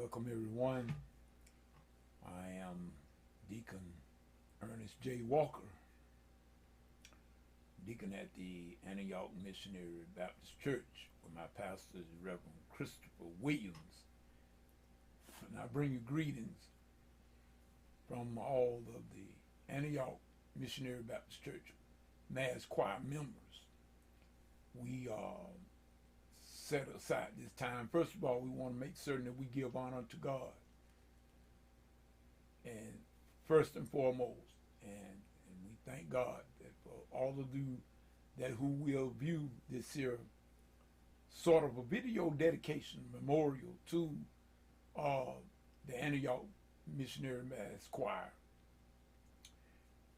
Welcome everyone. I am Deacon Ernest J. Walker, deacon at the Antioch Missionary Baptist Church, where my pastor is Reverend Christopher Williams. And I bring you greetings from all of the Antioch Missionary Baptist Church Mass Choir members. We set aside this time. First of all, we want to make certain that we give honor to God, and first and foremost, and we thank God that for all of you that who will view this here sort of a video dedication memorial to the Antioch Missionary Mass Choir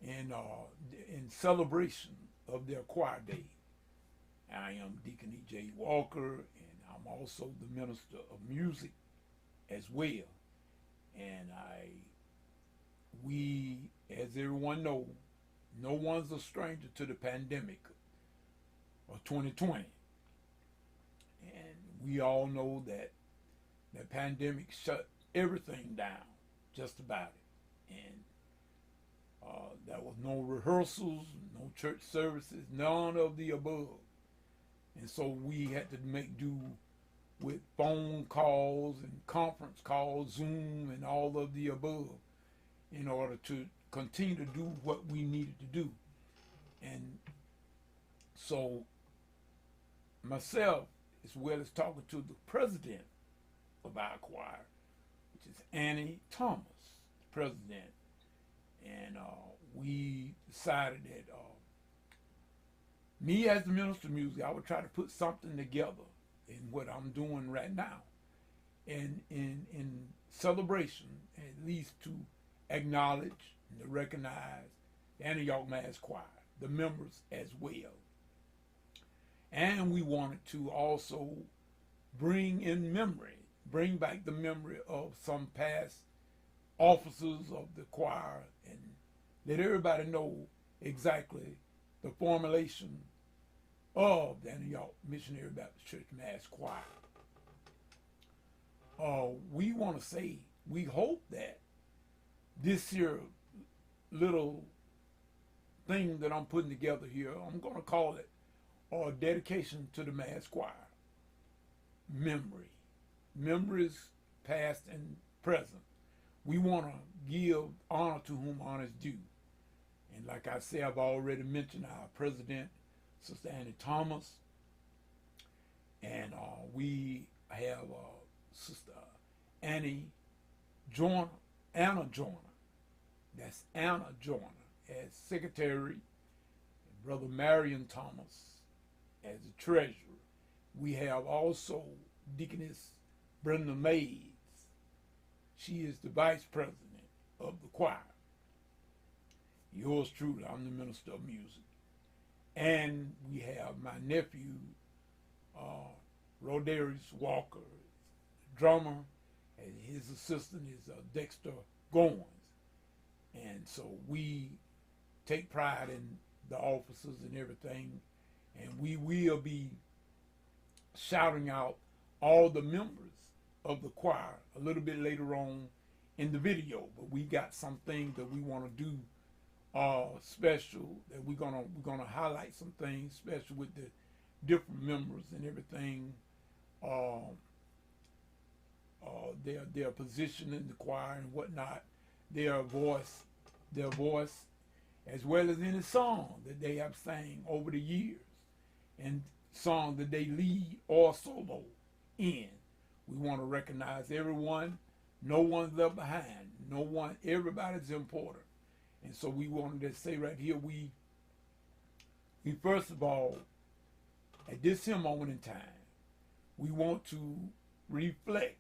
in celebration of their choir day. I am Deacon E.J. Walker, and I'm also the minister of music as well. And we, as everyone knows, no one's a stranger to the pandemic of 2020. And we all know that the pandemic shut everything down, just about it. And there was no rehearsals, no church services, none of the above. And so we had to make do with phone calls and conference calls, Zoom, and all of the above in order to continue to do what we needed to do. And so myself, as well as talking to the president of our choir, which is Annie Thomas, the president, and we decided that me as the minister of music, I would try to put something together in what I'm doing right now, and in celebration, at least to acknowledge and to recognize the Antioch Mass Choir, the members as well. And we wanted to also bring back the memory of some past officers of the choir, and let everybody know exactly the formulation of the Antioch Missionary Baptist Church Mass Choir. We want to say, we hope that this here little thing that I'm putting together here, I'm going to call it a dedication to the Mass Choir. Memories past and present. We want to give honor to whom honor is due. And like I say, I've already mentioned our president, Sister Annie Thomas, and we have Sister Anna Joyner. That's Anna Joyner as secretary, and Brother Marion Thomas as the treasurer. We have also Deaconess Brenda Mays. She is the vice president of the choir. Yours truly, I'm the minister of music. And we have my nephew, Rodarius Walker, drummer, and his assistant is Dexter Goins. And so we take pride in the officers and everything, and we will be shouting out all the members of the choir a little bit later on in the video. But we got some things that we want to do special, that we're gonna highlight some things special with the different members and everything, their position in the choir and whatnot, their voice, as well as any song that they have sang over the years, and song that they lead or solo in. We want to recognize everyone. No one's left behind. Everybody's important. And so we wanted to say right here, we first of all, at this here moment in time, we want to reflect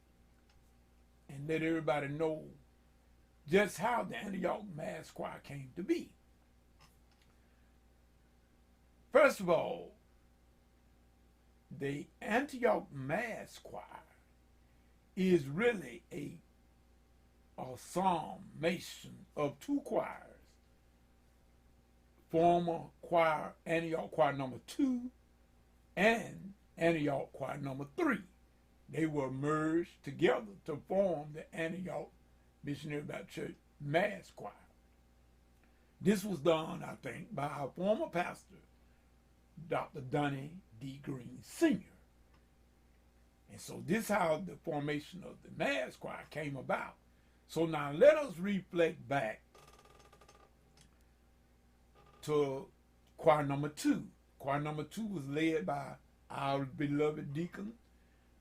and let everybody know just how the Antioch Mass Choir came to be. First of all, the Antioch Mass Choir is really a summation of two choirs. Former choir, Antioch Choir number 2, and Antioch Choir number 3. they were merged together to form the Antioch Missionary Baptist Church Mass Choir. This was done, I think, by our former pastor, Dr. Donnie D. Green Sr. And so this is how the formation of the Mass Choir came about. So now let us reflect back to choir number 2. Choir number 2 was led by our beloved deacon,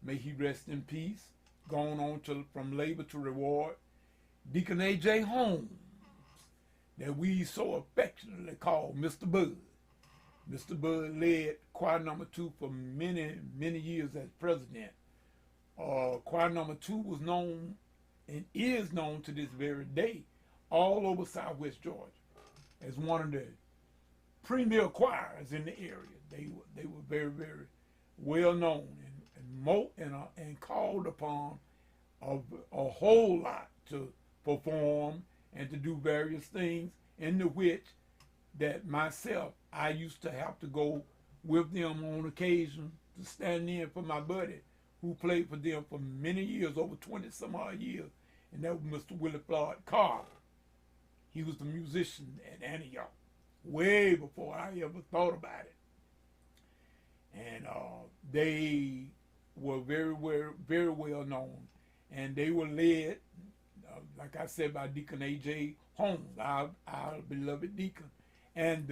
may he rest in peace, going on from labor to reward, Deacon A.J. Holmes, that we so affectionately call Mr. Bud. Mr. Bud led choir number 2 for many, many years as president. Choir number 2 was known and is known to this very day all over Southwest Georgia as one of the premier choirs in the area. They were very, very well known and called upon a whole lot to perform and to do various things, into which that myself, I used to have to go with them on occasion to stand in for my buddy who played for them for many years, over 20 some odd years, and that was Mr. Willie Floyd Carter. He was the musician at Antioch, way before I ever thought about it. And they were very, very well known, and they were led, like I said, by Deacon A.J. Holmes, our beloved deacon, and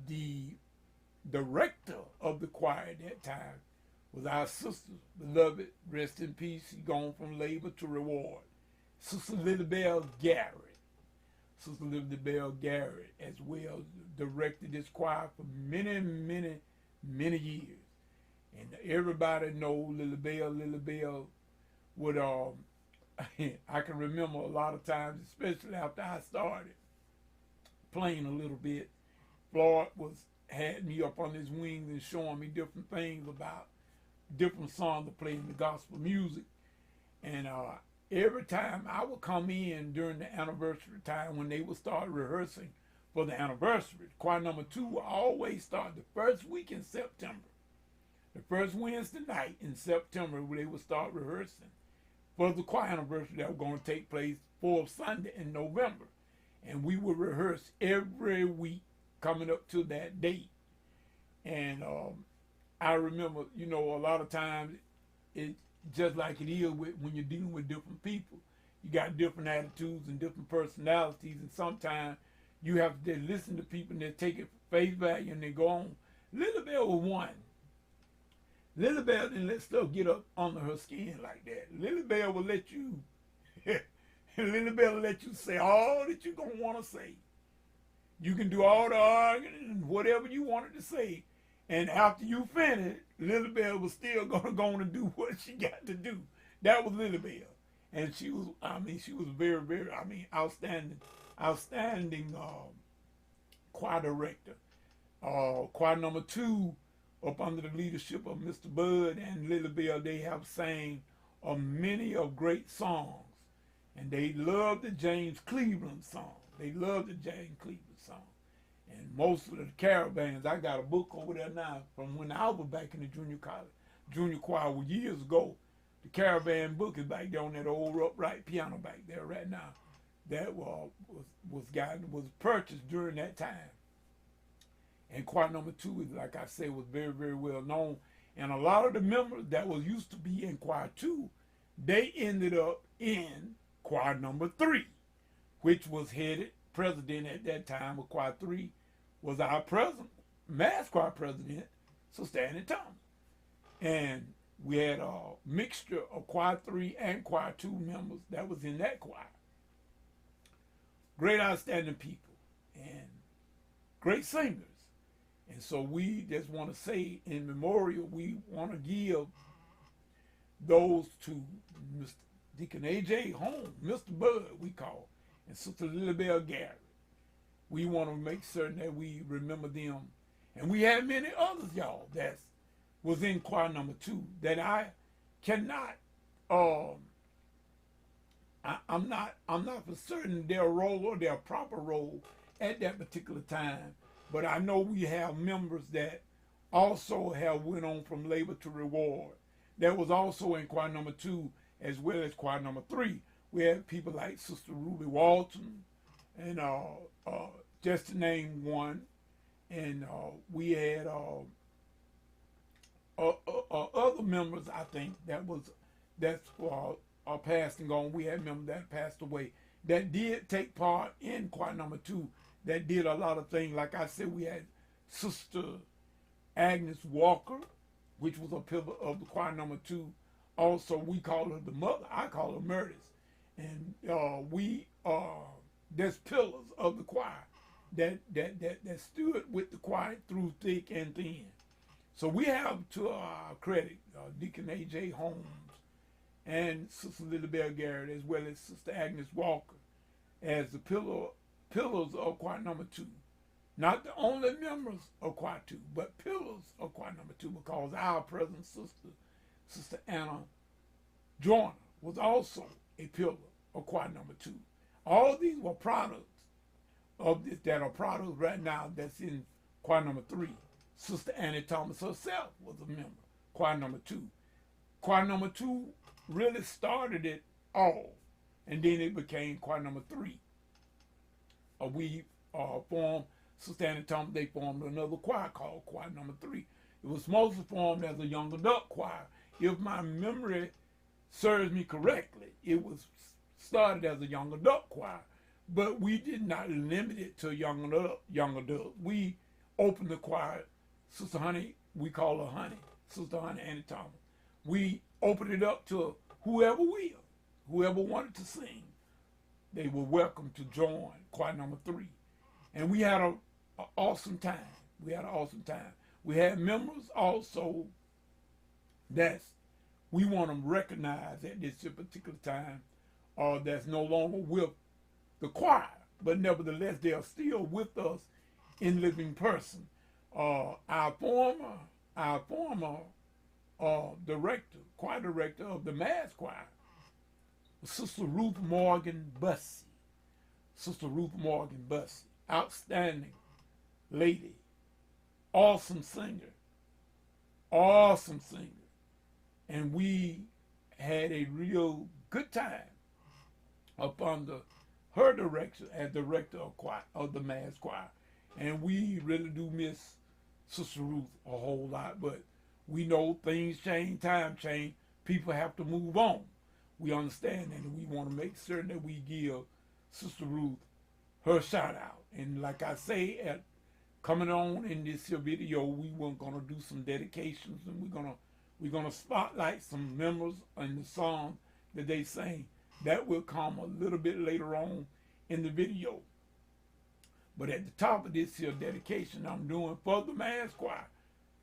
the director of the choir at that time was our sister, beloved, rest in peace, she gone from labor to reward, Sister Lily Bell Garrett. Sister Lily Bell Garrett as well directed this choir for many, many, many years. And everybody know Lily Bell would, I can remember a lot of times, especially after I started playing a little bit, Floyd had me up on his wings and showing me different things about different songs to play in the gospel music. And every time I would come in during the anniversary time when they would start rehearsing for the anniversary, choir number 2 would always start the first week in September. The first Wednesday night in September, they would start rehearsing for the choir anniversary that was going to take place 4th Sunday in November. And we would rehearse every week coming up to that date. And I remember, a lot of times, it just like it is when you're dealing with different people. You got different attitudes and different personalities, and sometimes you have to listen to people and they take it for face value and they go on. Lily Bell was one. Lily Bell didn't let stuff get up under her skin like that. Lily Bell will let you, Lily Bell will let you say all that you're going to want to say. You can do all the arguing and whatever you wanted to say. And after you finish, Lily Bell was still going to go on and do what she got to do. That was Lily Bell. And she was very, very, outstanding choir director. Choir number 2, up under the leadership of Mr. Bud and Lily Bell, they have sang many of great songs. And they loved the James Cleveland song. They loved the James Cleveland song. And most of the caravans, I got a book over there now from when I was back in the junior choir years ago. The caravan book is back there on that old upright piano back there right now. That was purchased during that time. And choir number 2 is, like I said, was very, very well known. And a lot of the members that was used to be in choir 2, they ended up in choir number 3, which was president at that time of choir 3 was our present mass choir president, Sister Annie Thomas. And we had a mixture of choir 3 and choir 2 members that was in that choir. Great outstanding people and great singers. And so we just want to say in memorial, we want to give those to Mr. Deacon A.J. Holmes, Mr. Bud, we call, and Sister Lily Bell Garrett. We want to make certain that we remember them. And we had many others, y'all, that was in choir number 2 that I cannot, I'm not for certain their role or their proper role at that particular time. But I know we have members that also have went on from labor to reward. that was also in choir number 2 as well as choir number 3. We had people like Sister Ruby Walton, and just to name one, and we had other members. I think that's passing on. We had members that passed away that did take part in choir number 2. That did a lot of things. Like I said, we had Sister Agnes Walker, which was a pillar of the choir number 2. Also, we call her the mother. I call her Meredith. And there's pillars of the choir that stood with the choir through thick and thin. So we have, to our credit, Deacon A.J. Holmes and Sister Lilybell Garrett, as well as Sister Agnes Walker, as the pillars of choir number 2. Not the only members of choir 2, but pillars of choir number 2, because our present sister, Sister Anna Joyner, was also a pillar of choir number 2. All these were products of this, that are products right now that's in choir number 3. Sister Annie Thomas herself was a member, choir number 2. Choir number 2 really started it all, and then it became choir number 3. We formed, Sister Annie Thomas, they formed another choir called choir number 3. It was mostly formed as a young adult choir. If my memory serves me correctly, it was started as a young adult choir, but we did not limit it to young adults. We opened the choir, Sister Honey, we call her Honey, Sister Honey Annie Thomas. We opened it up to whoever wanted to sing. They were welcome to join choir number 3. And we had an awesome time. We had members also that we want to recognize at this particular time that's no longer with the choir, but nevertheless they are still with us in living person. Our former director, choir director of the mass choir, Sister Ruth Morgan Bussey. Sister Ruth Morgan Bussey, outstanding lady, awesome singer, and we had a real good time up under her direction as director of choir, of the mass choir. And we really do miss Sister Ruth a whole lot, but we know things change, time change, people have to move on. We understand that, and we want to make certain that we give Sister Ruth her shout out. And like I say, coming on in this here video, we were gonna do some dedications, and we're gonna spotlight some members and the song that they sang. That will come a little bit later on in the video. But at the top of this here dedication I'm doing for the mass choir,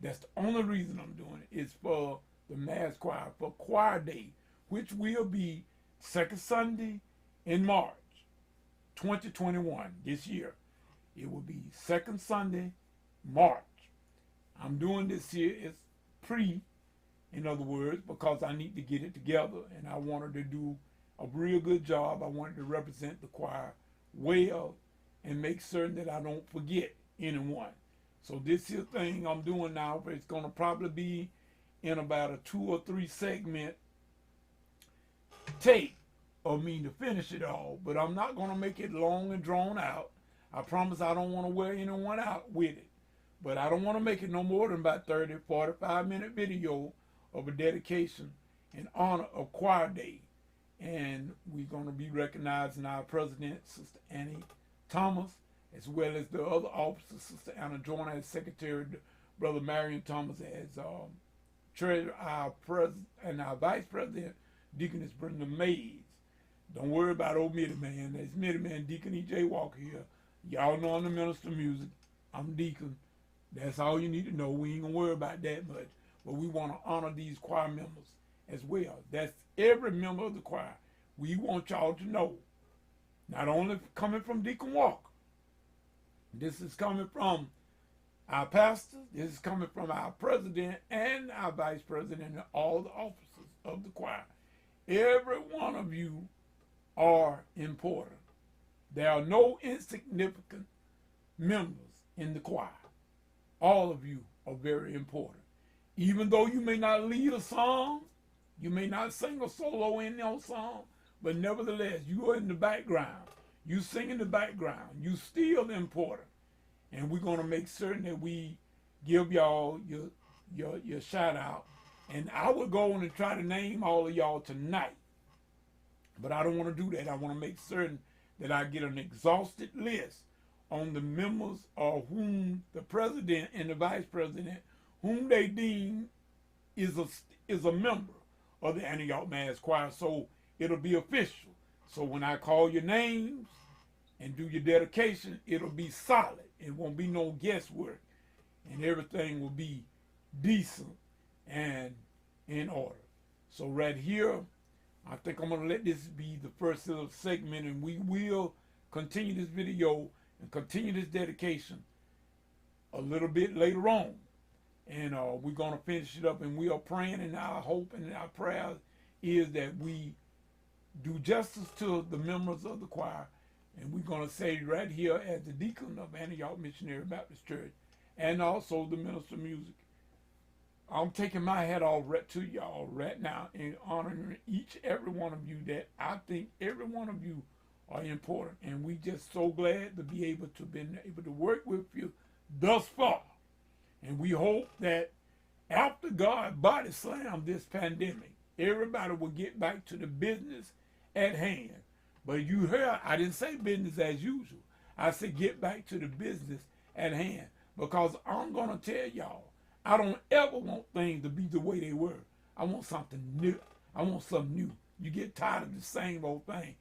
that's the only reason I'm doing it, is for the mass choir, for Choir Day, which will be second Sunday in March 2021, this year. It will be second Sunday, March. I'm doing this here as in other words, because I need to get it together, and I wanted to do a real good job. I wanted to represent the choir well and make certain that I don't forget anyone. So this here thing I'm doing now, it's gonna probably be in about a 2 or 3 segment tape of me to finish it all, but I'm not gonna make it long and drawn out. I promise I don't want to wear anyone out with it, but I don't want to make it no more than about 30, 45-minute video of a dedication in honor of Choir Day. And we're going to be recognizing our president, Sister Annie Thomas, as well as the other officers, Sister Anna Joyner as secretary, Brother Marion Thomas as treasurer, our president, and our vice president, Deaconess Brenda Mays. Don't worry about old Mitty Man. There's Mitty Man, Deacon E.J. Walker here. Y'all know I'm the minister of music. I'm deacon. That's all you need to know. We ain't gonna worry about that much. But we want to honor these choir members as well. That's every member of the choir. We want y'all to know, not only coming from Deacon Walker, this is coming from our pastor, this is coming from our president and our vice president and all the officers of the choir. Every one of you are important. There are no insignificant members in the choir. All of you are very important. Even though you may not lead a song, you may not sing a solo in your song, but nevertheless, you are in the background. You sing in the background. You still important. And we're going to make certain that we give y'all your shout out. And I will go on and try to name all of y'all tonight. But I don't want to do that. I want to make certain that I get an exhausted list on the members of whom the president and the vice president, whom they deem is a member of the Antioch Mass Choir. So it'll be official. So when I call your names and do your dedication, it'll be solid. It won't be no guesswork. And everything will be decent and in order. So right here, I think I'm going to let this be the first little segment, and we will continue this video and continue this dedication a little bit later on. And we're going to finish it up, and we are praying, and our hope and our prayer is that we do justice to the members of the choir. And we're going to say right here as the deacon of Antioch Missionary Baptist Church and also the minister of music, I'm taking my hat off right to y'all right now and honoring each every one of you that I think every one of you are important. And we just so glad to be able to work with you thus far. And we hope that after God body slammed this pandemic, everybody will get back to the business at hand. But you heard, I didn't say business as usual. I said get back to the business at hand. Because I'm going to tell y'all, I don't ever want things to be the way they were. I want something new. I want something new. You get tired of the same old thing.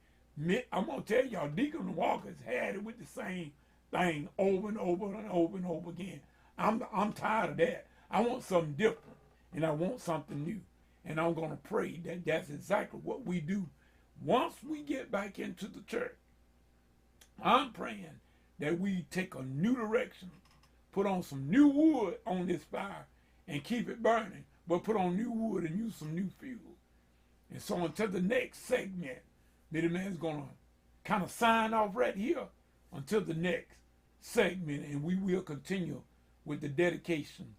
I'm going to tell y'all, Deacon Walker's had it with the same thing over and over and over and over again. I'm tired of that. I want something different, and I want something new. And I'm going to pray that that's exactly what we do. Once we get back into the church, I'm praying that we take a new direction, put on some new wood on this fire and keep it burning, but put on new wood and use some new fuel. And so until the next segment, Mitty Man's going to kind of sign off right here until the next segment, and we will continue with the dedication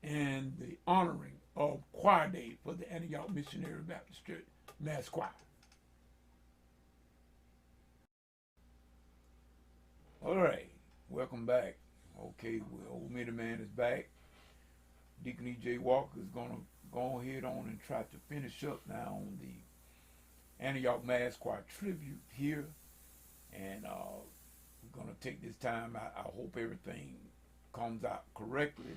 and the honoring of Choir Day for the Antioch Missionary Baptist Church Mass Choir. All right, welcome back. Okay, well, old Mitty Man is back. Deacon E.J. Walker is going to go ahead on and try to finish up now on the Antioch Mass Choir tribute here. And we're going to take this time. I hope everything comes out correctly.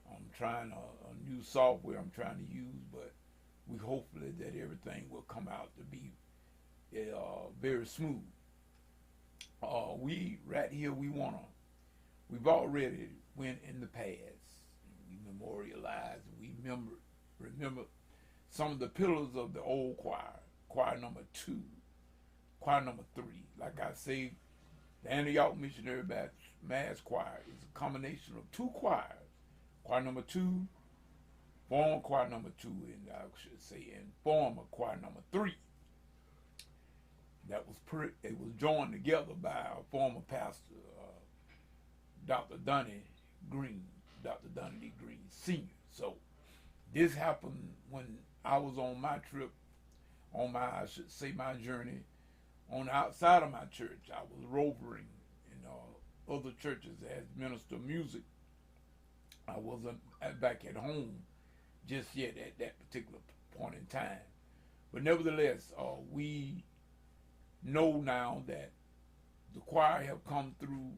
I'm trying a new software I'm trying to use, but we hopefully that everything will come out to be very smooth. We right here, we've already went in the past. We memorialized, we remember some of the pillars of the old choir, choir number 2, choir number 3. Like I say, the Antioch Missionary Baptist Mass Choir is a combination of 2 choirs. Choir number 2, former choir number 2, and I should say, and former choir number 3. It was joined together by our former pastor, Dr. Donnie Green, Dr. Donnie D. Green Sr. So this happened when I was on my trip, I should say my journey, on the outside of my church. I was roving in other churches as minister of music. I wasn't back at home just yet at that particular point in time. But nevertheless, we know now that the choir have come through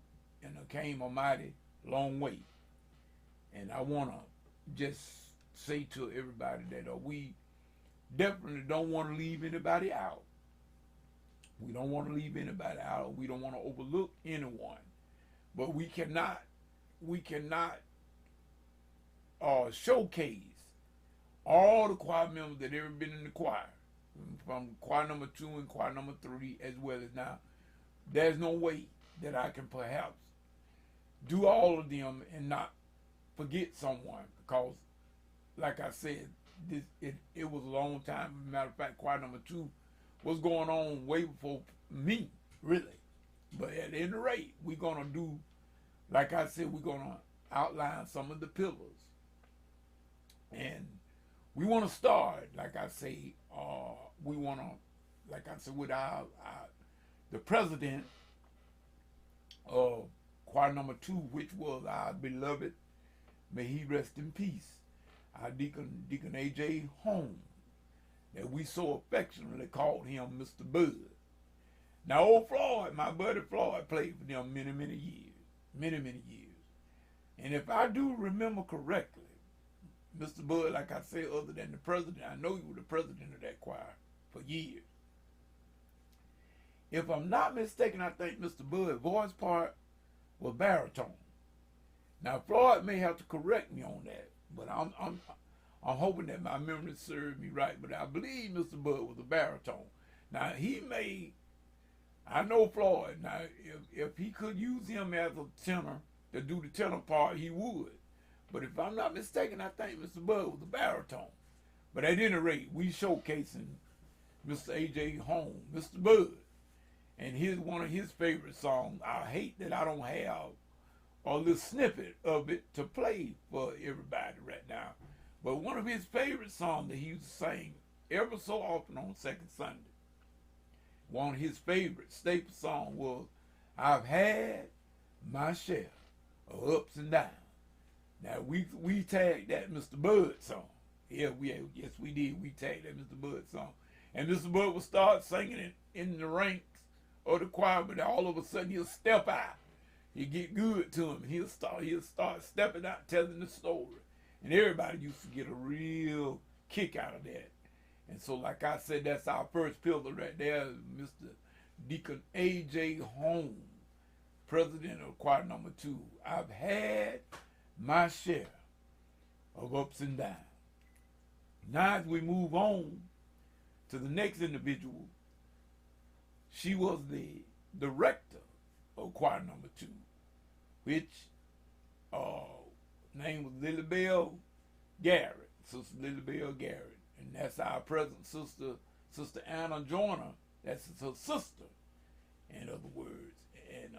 and came a mighty long way. And I want to just say to everybody that we definitely don't want to leave anybody out. We don't want to leave anybody out. We don't want to overlook anyone. But we cannot showcase all the choir members that ever been in the choir, from choir number 2 and choir number 3 as well as now. There's no way that I can perhaps do all of them and not forget someone, because like I said, it was a long time. As a matter of fact, choir number 2 was going on way before me, really. But at any rate, we're going to do, like I said, we're going to outline some of the pillars And we want to start, like I say, we want to, like I said, with the president of choir number 2, which was our beloved, may he rest in peace, our Deacon A.J. Holmes, that we so affectionately called him Mr. Bud. Now, old Floyd, my buddy Floyd, played for them many, many years, many, many years. And if I do remember correctly, Mr. Bud, like I said, other than the president, I know he was the president of that choir for years. If I'm not mistaken, I think Mr. Bud's voice part was baritone. Now, Floyd may have to correct me on that, but I'm hoping that my memory serves me right. But I believe Mr. Bud was a baritone. Now, I know Floyd. Now, if he could use him as a tenor to do the tenor part, he would. But if I'm not mistaken, I think Mr. Bud was a baritone. But at any rate, we showcasing Mr. A.J. Holmes, Mr. Bud. And here's one of his favorite songs. I hate that I don't have a little snippet of it to play for everybody right now. But one of his favorite songs that he used to sing ever so often on Second Sunday, one of his favorite staple songs was, I've had my share of ups and downs. Now, we tagged that Mr. Bud song. Yes, we did. We tagged that Mr. Bud song. And Mr. Bud would start singing it in the ranks of the choir, but all of a sudden he'll step out. You get good to him. He'll start stepping out, telling the story. And everybody used to get a real kick out of that. And so, like I said, that's our first pillar right there, Mr. Deacon A.J. Holmes, president of choir number 2. I've had my share of ups and downs. Now as we move on to the next individual, she was the director of choir number 2, which name was Lily Bell Garrett, Sister Lily Bell Garrett. And that's our present sister, Sister Anna Joyner. That's her sister, in other words. And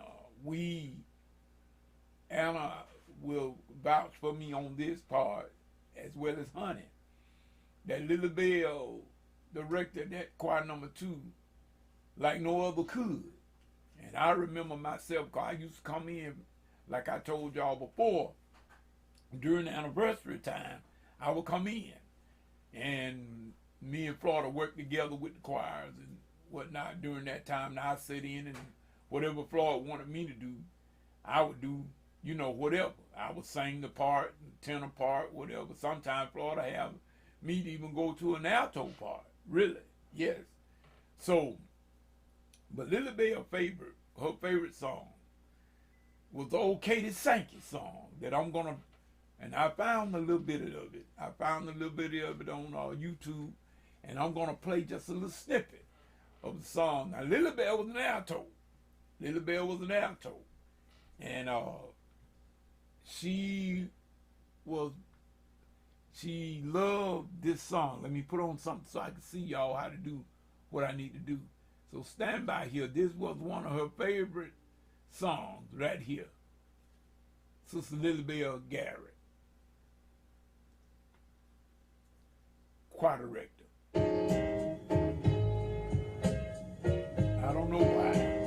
Anna will vouch for me on this part, as well as Honey. That Lily Bell directed that choir number 2 like no other could. And I remember myself, because I used to come in, like I told y'all before, during the anniversary time, I would come in. And me and Florida worked together with the choirs and whatnot during that time. And I'd sit in, and whatever Florida wanted me to do, I would do, whatever. I would sing the part, the tenor part, whatever. Sometimes Florida have me to even go to an alto part. Really, yes. So, but Lily Bell's her favorite song was the old Katie Sankey song that I'm going to, and I found a little bit of it. I found a little bit of it on YouTube, and I'm going to play just a little snippet of the song. Now, Lily Bell was an alto. Lily Bell was an alto. And she loved this song. Let me put on something so I can see y'all how to do what I need to do. So stand by here. This was one of her favorite songs right here. Sister Lily Bell Garrett, choir director. I don't know why.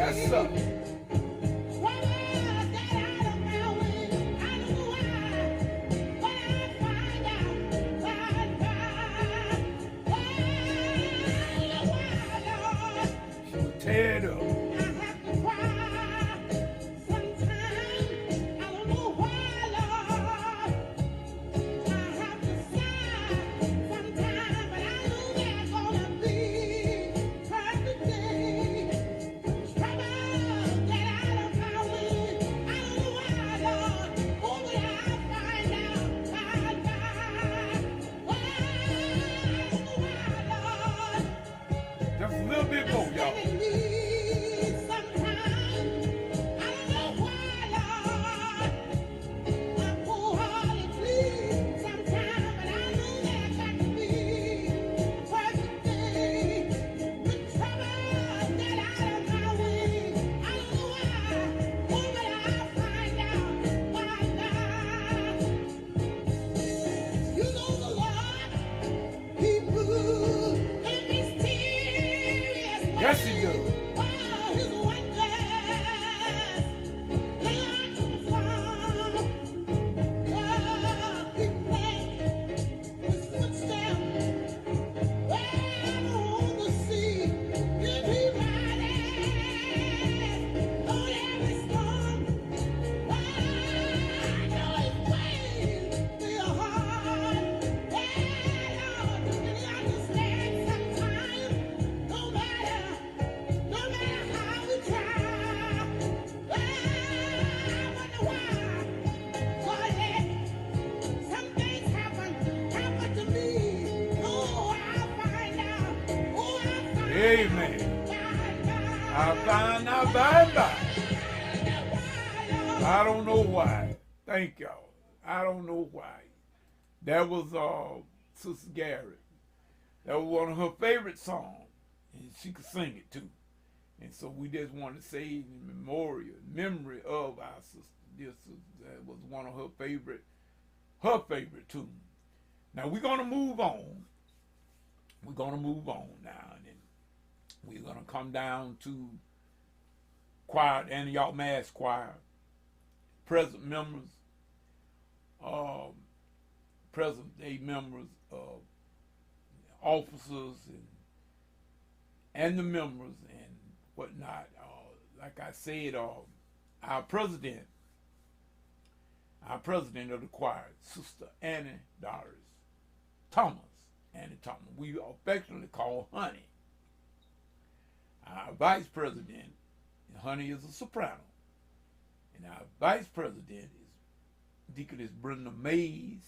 Yes, sir. She was teared up. Just a little bit more, y'all. Yes, he does. Amen. I find out by and by. I don't know why. Thank y'all. I don't know why. That was Sister Garrett. That was one of her favorite songs, and she could sing it too. And so we just want to say in memory of our sister. This that was one of her favorite tunes. Now we're gonna move on. We're gonna move on now, and then we're gonna come down to choir, Antioch Mass Choir, present members, present day members, officers, and the members and whatnot. Like I said, our president of the choir, Sister Annie Thomas. We affectionately call Honey. Our vice president, Honey is a soprano, and our vice president is Deaconess Brenda Mays,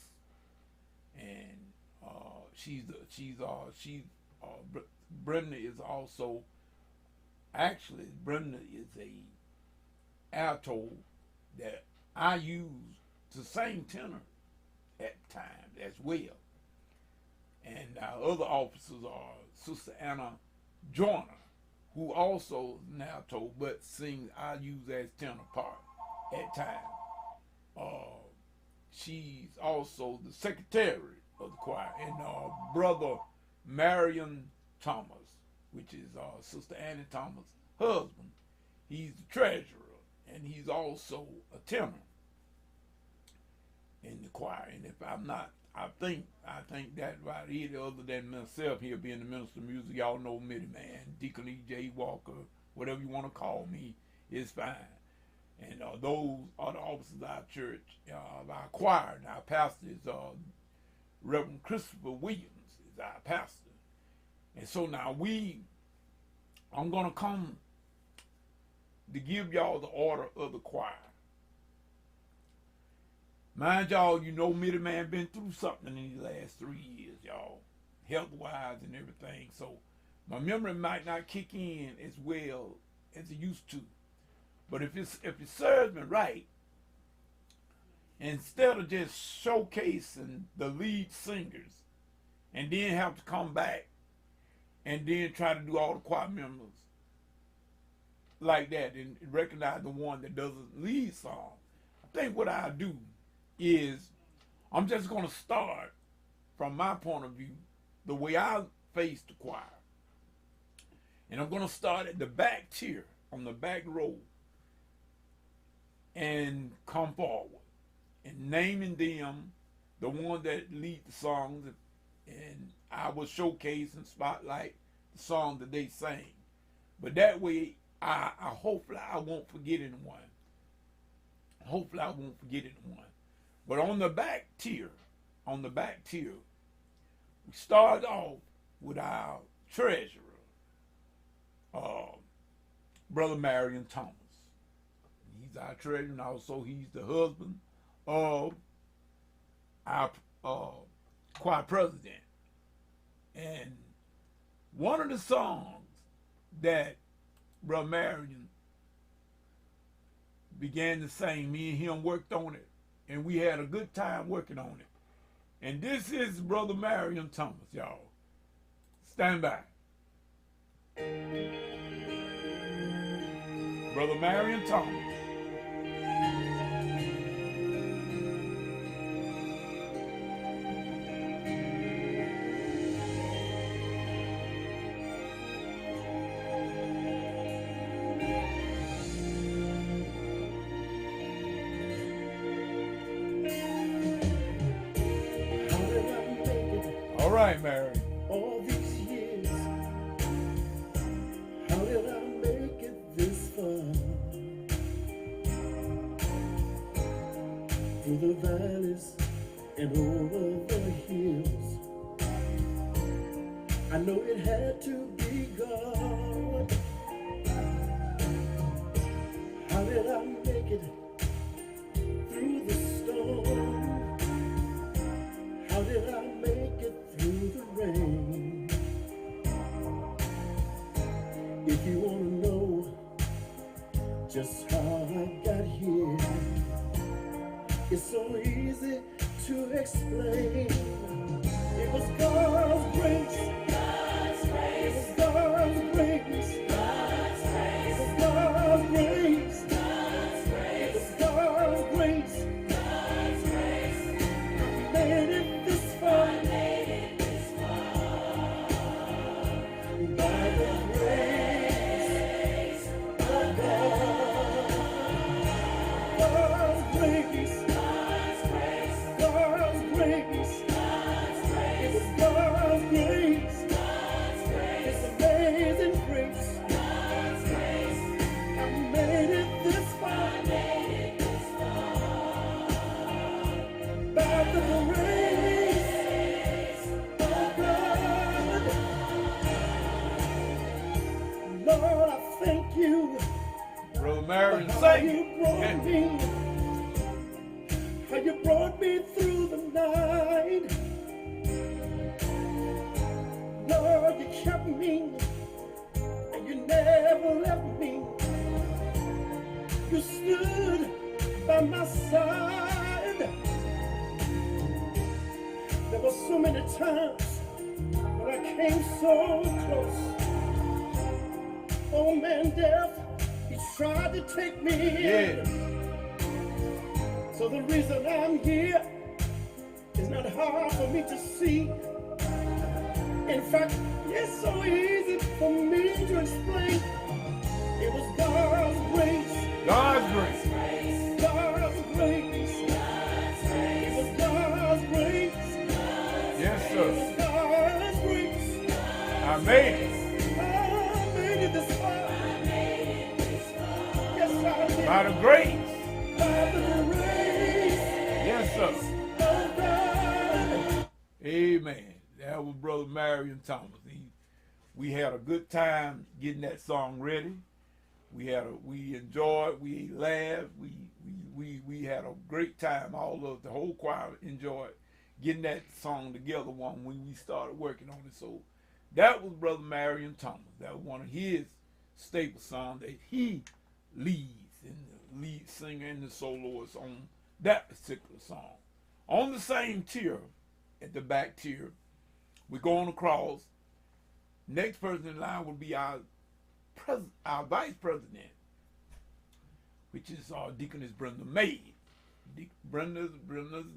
and Brenda is also, actually Brenda is a alto that I use to sing tenor at times as well. And our other officers are Sister Anna Joyner, who also is an alto but sings, I use as tenor part at times. She's also the secretary of the choir, and Brother Marion Thomas, which is Sister Annie Thomas' husband. He's the treasurer, and he's also a tenor in the choir. And if I'm not, I think that right here, other than myself here being the minister of music, y'all know Mitty Man, Deacon E.J. Walker, whatever you want to call me, is fine. And those are the officers of our church, of our choir. And our pastor is Reverend Christopher Williams, is our pastor. And so now I'm going to come to give y'all the order of the choir. Mind y'all, you know Mitty Man been through something in these last 3 years, y'all, health-wise and everything. So my memory might not kick in as well as it used to. But if it serves me right, instead of just showcasing the lead singers and then have to come back and then try to do all the choir members like that and recognize the one that does the lead song, I think what I'll do is I'm just going to start from my point of view the way I face the choir. And I'm going to start at the back tier on the back row and come forward and naming them the one that lead the songs, and I will showcase and spotlight the song that they sing. But that way, I hopefully I won't forget anyone. Hopefully I won't forget anyone. But on the back tier, we start off with our treasurer, Brother Marion Thomas. He's our treasurer, and also he's the husband of our choir president. And one of the songs that Brother Marion began to sing, me and him worked on it, and we had a good time working on it. And this is Brother Marion Thomas, y'all. Stand by. Brother Marion Thomas. All right, Mary. All these years, how did I make it this far? Through the valleys and over the hills, I know it had to be God. How did I make it through the storm? How did I make it through the rain? If you want to know just how I got here, it's so easy to explain. It was God's grace. God's grace. It was God's grace. God's grace. It was God's grace. God's grace. It was God's grace. God's grace. I made it this far. I made it this far. By the grace of God. God's grace. God's grace. God's grace. God's grace. It was God's grace. God's grace. It's amazing grace. God's grace. I made it this far. I made it this far. By the grace of God. Lord, I thank you Brother Marion, how sing you brought me, how you brought me through the night. Lord, you kept me, and you never left me. You stood by my side. There were so many times when I came so close. Oh man, death, he tried to take me in. So the reason I'm here is not hard for me to see. In fact, it's so easy for me to explain. It was God's grace. God's grace. God's grace. It was God's grace. Yes, It sir. was God's grace. I made it. I made it this far. Yes, I did. By the grace. By the grace Yes, sir. of God. Amen. That was Brother Marion Thomas. We had a good time getting that song ready. We enjoyed, we laughed, we had a great time. The whole choir enjoyed getting that song together when we started working on it. So that was Brother Marion Thomas. That was one of his staple songs that he leads, and the lead singer and the soloist on that particular song. On the same tier, at the back tier, we're going across. Next person in line will be our vice president, which is our Deaconess Brenda May. Brenda's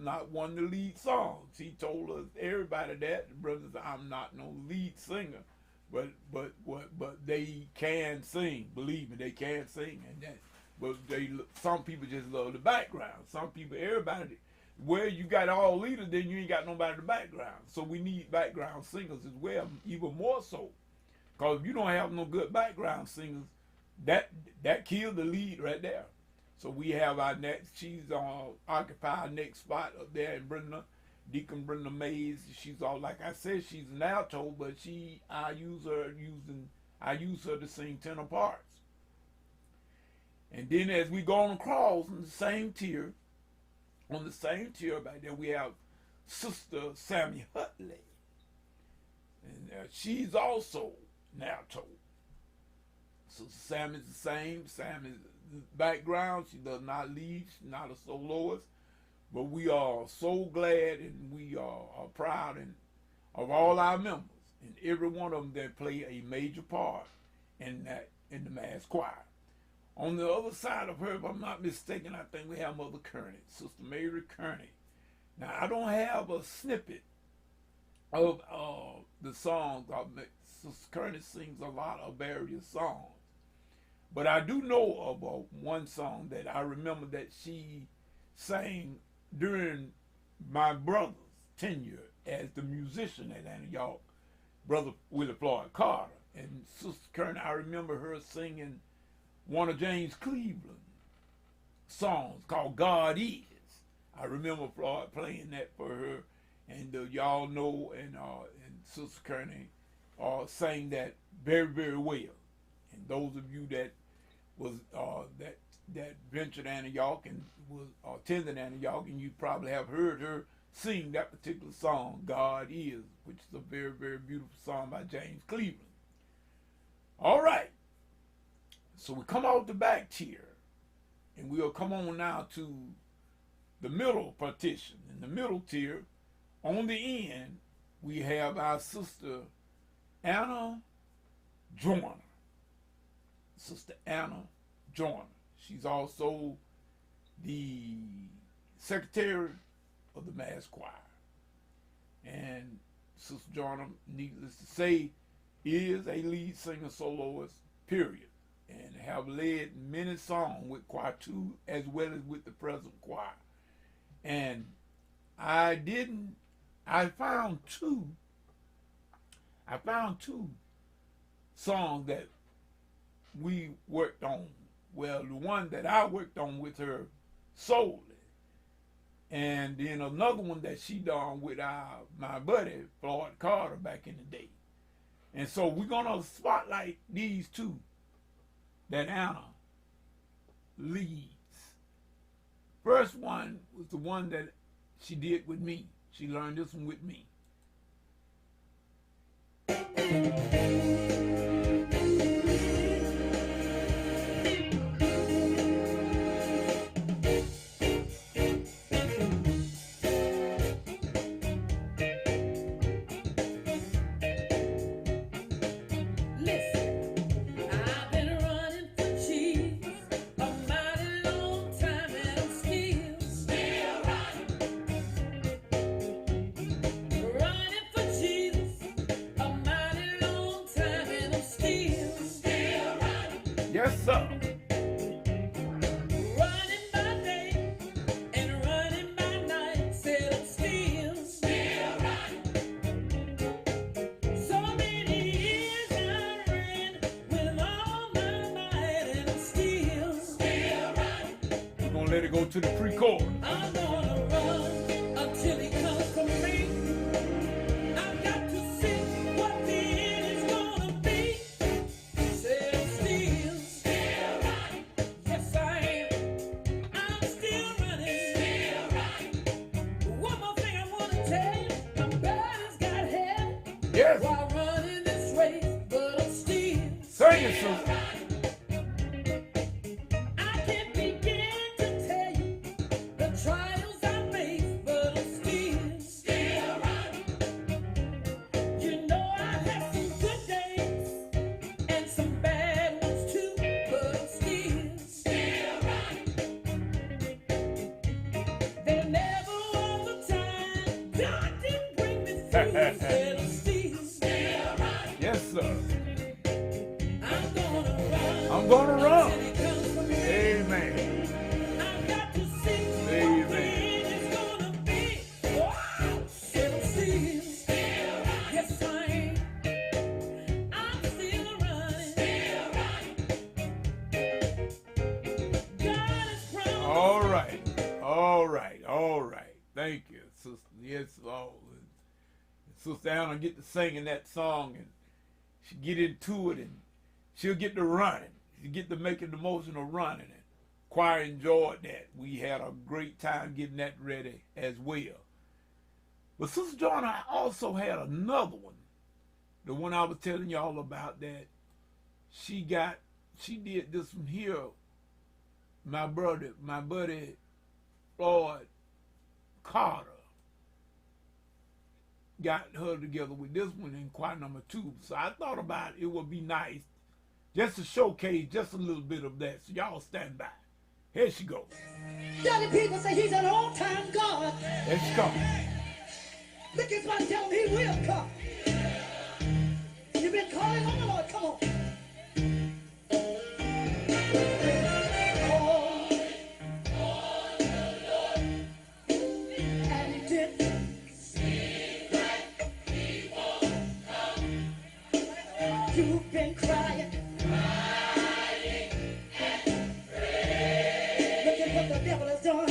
not one to lead songs. She told us, everybody, that Brenda said, I'm not no lead singer. but they can sing. Believe me, they can sing, and that. But some people just love the background. Some people, everybody, where you got all leaders, then you ain't got nobody in the background. So we need background singers as well, even more so. Because if you don't have no good background singers, that kills the lead right there. So we have our next, she's occupy our next spot up there in Brenda, Deacon Brenda Mays. She's all, like I said, she's an alto, but I use her to sing tenor parts. And then as we go on across on the same tier back there, we have Sister Sammy Hutley. And she's also an alto. So Sammy's the same. Sammy's background, she does not lead, she's not a soloist. But we are so glad and we are proud of all our members. And every one of them that play a major part in the mass choir. On the other side of her, if I'm not mistaken, I think we have Mother Kearney, Sister Mary Kearney. Now, I don't have a snippet of the songs. Sister Kearney sings a lot of various songs. But I do know of one song that I remember that she sang during my brother's tenure as the musician at Antioch, Brother Willie Floyd Carter. And Sister Kearney, I remember her singing one of James Cleveland's songs called God Is. I remember Floyd playing that for her, and y'all know, and Sister Kearney sang that very, very well. And those of you that was that ventured Antioch and was attended Antioch, and you probably have heard her sing that particular song, God Is, which is a very, very beautiful song by James Cleveland. All right. So we come out the back tier, and we'll come on now to the middle partition. In the middle tier, on the end, we have our Sister Anna Joyner. Sister Anna Joyner. She's also the secretary of the mass choir. And Sister Joyner, needless to say, is a lead singer soloist, period. And have led many songs with choir two as well as with the present choir. And I found two songs that we worked on. Well, the one that I worked on with her solely, and then another one that she done with my buddy Floyd Carter back in the day. And so we're gonna spotlight these two that Anna leads. First one was the one that she did with me. She learned this one with me. Yes, sir. Running by day and running by night, said I'm still running. So many years I ran with all my might, and I'm still running. We're gonna let it go to the pre-chorus. I'm gonna run until he comes for me. I've got to see what the end is gonna be. Said I'm still. Yes, I am. I'm still running. One more thing I want to tell you. My body's got heavy Yes. while running this race, but I'm still. Sing it, sister. I can't begin to tell you the trials I face, but I'm still running. You know I've had some good days and some bad ones too, but I'm still running. There never was a time God didn't bring me through, said I'm still running. Yes, sir. I'm gonna run. Amen. Amen. All right. All right. All right. Thank you, Sister. Yes, Lord. Sister Anna get to singing that song and she get into it and she'll get to running. She get to making the motion of running. And choir enjoyed that. We had a great time getting that ready as well. But Sister Joanna, I also had another one. The one I was telling y'all about that she did this one here. My buddy Floyd Carter got her together with this one in choir number 2. So I thought about it would be nice just to showcase just a little bit of that. So y'all stand by. Here she goes. Daddy, people say he's an all-time God. Here she comes. Look at my tell him he will come. You've been calling on the Lord. Come on. And he did. You've been crying. Look at what the devil has done.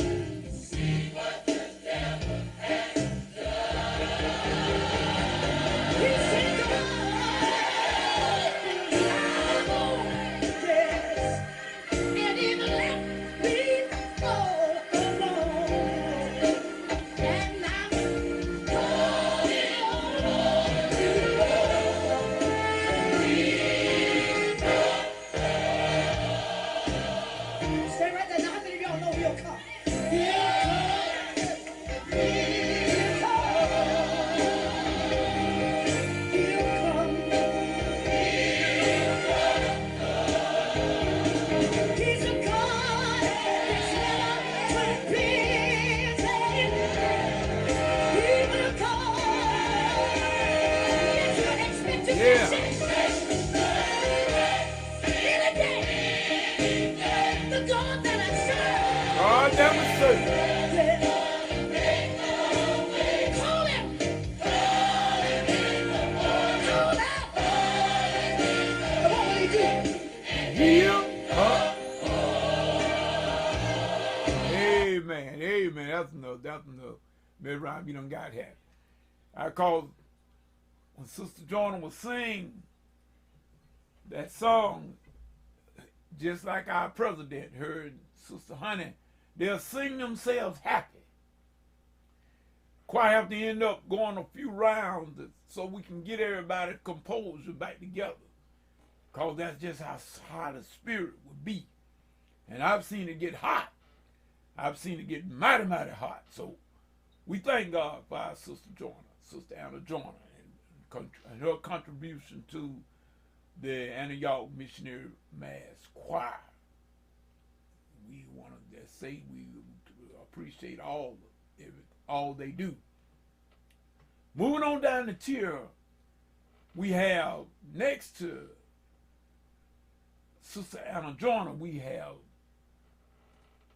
That's enough. Mid-rhyme you done got happy. I called when Sister Joanna was singing that song, just like our president heard Sister Honey, they'll sing themselves happy. Choir have to end up going a few rounds so we can get everybody composure back together. Because that's just how the spirit would be. And I've seen it get hot. I've seen it get mighty, mighty hot. So we thank God for our Sister Joanna, Sister Anna Joanna, and her contribution to the Antioch Missionary Mass Choir. We want to just say we appreciate all they do. Moving on down the tier, we have next to Sister Anna Joanna, we have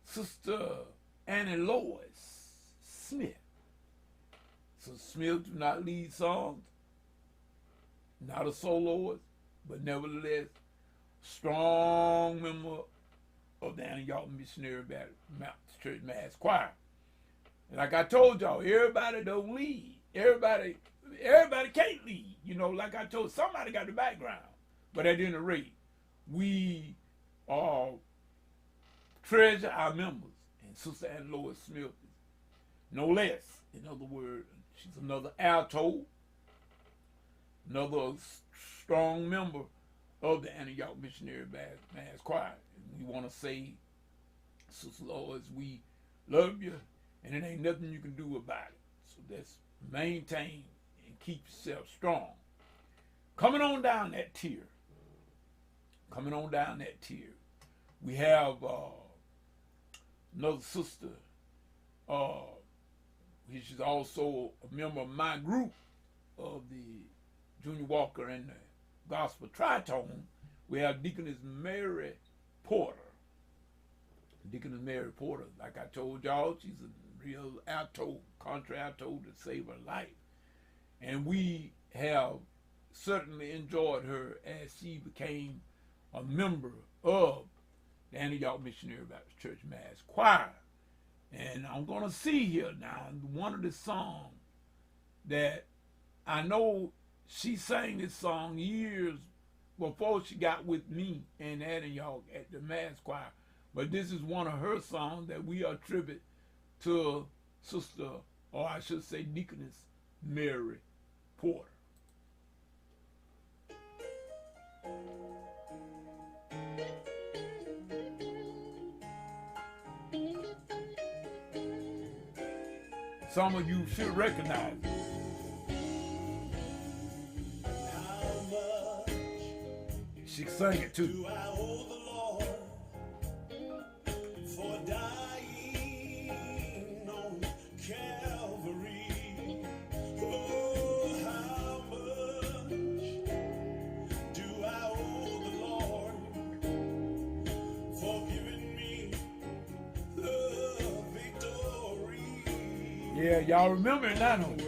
Sister Annie Lois Smith. Sister Smith do not lead songs, not a soloist, but nevertheless, strong member of the Antioch Missionary Baptist Church Mass Choir. And like I told y'all, everybody don't lead. Everybody can't lead. You know, like I told, somebody got the background. But at any rate, we treasure our members. And Sister Annie Lois Smith is no less. In other words, she's another alto, another strong member of the Antioch Missionary Mass Choir. And we want to say, Sister Lois, we love you, and it ain't nothing you can do about it. So let's maintain and keep yourself strong. Coming on down that tier, we have another sister, which is also a member of my group of the Junior Walker and the Gospel Tritone. we have Deaconess Mary Porter. Deaconess Mary Porter, like I told y'all, she's a real alto, country alto that saved her life. And we have certainly enjoyed her as she became a member of the Antioch Missionary Baptist Church Mass Choir. And I'm going to see here now, one of the songs that I know she sang this song years before she got with me in Antioch at the Mass Choir. But this is one of her songs that we attribute to Sister, or I should say Deaconess Mary Porter. Some of you should recognize it. She sang it too. Do I owe the Lord for dying on Calvary? Oh, how much do I owe the Lord for giving me the victory? Yeah, y'all remember it now, don't you?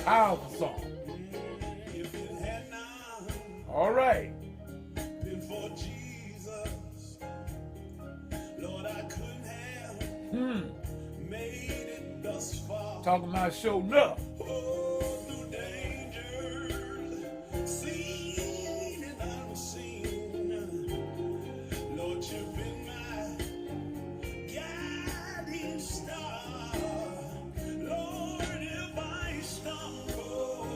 Powerful song. All right. For Jesus, Lord, I couldn't have made it thus far. Talking about showing up. Oh, through dangers, seen and unseen. Lord, you've been my guiding star. Lord, if I stumble,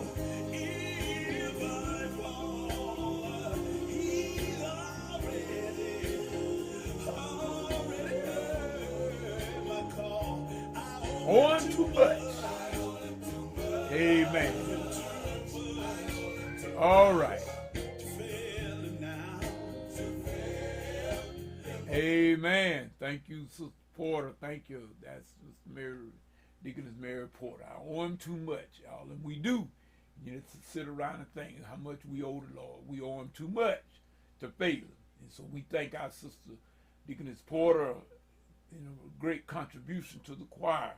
if I fall, He's already heard my call. On too much. Amen. All right. Amen. Thank you, Sister Porter. Thank you. That's Sister Mary, Deaconess Mary Porter. I owe him too much, y'all. And we do. You know, to sit around and think how much we owe the Lord. We owe him too much to fail him. And so we thank our Sister Deaconess Porter, you know, a great contribution to the choir,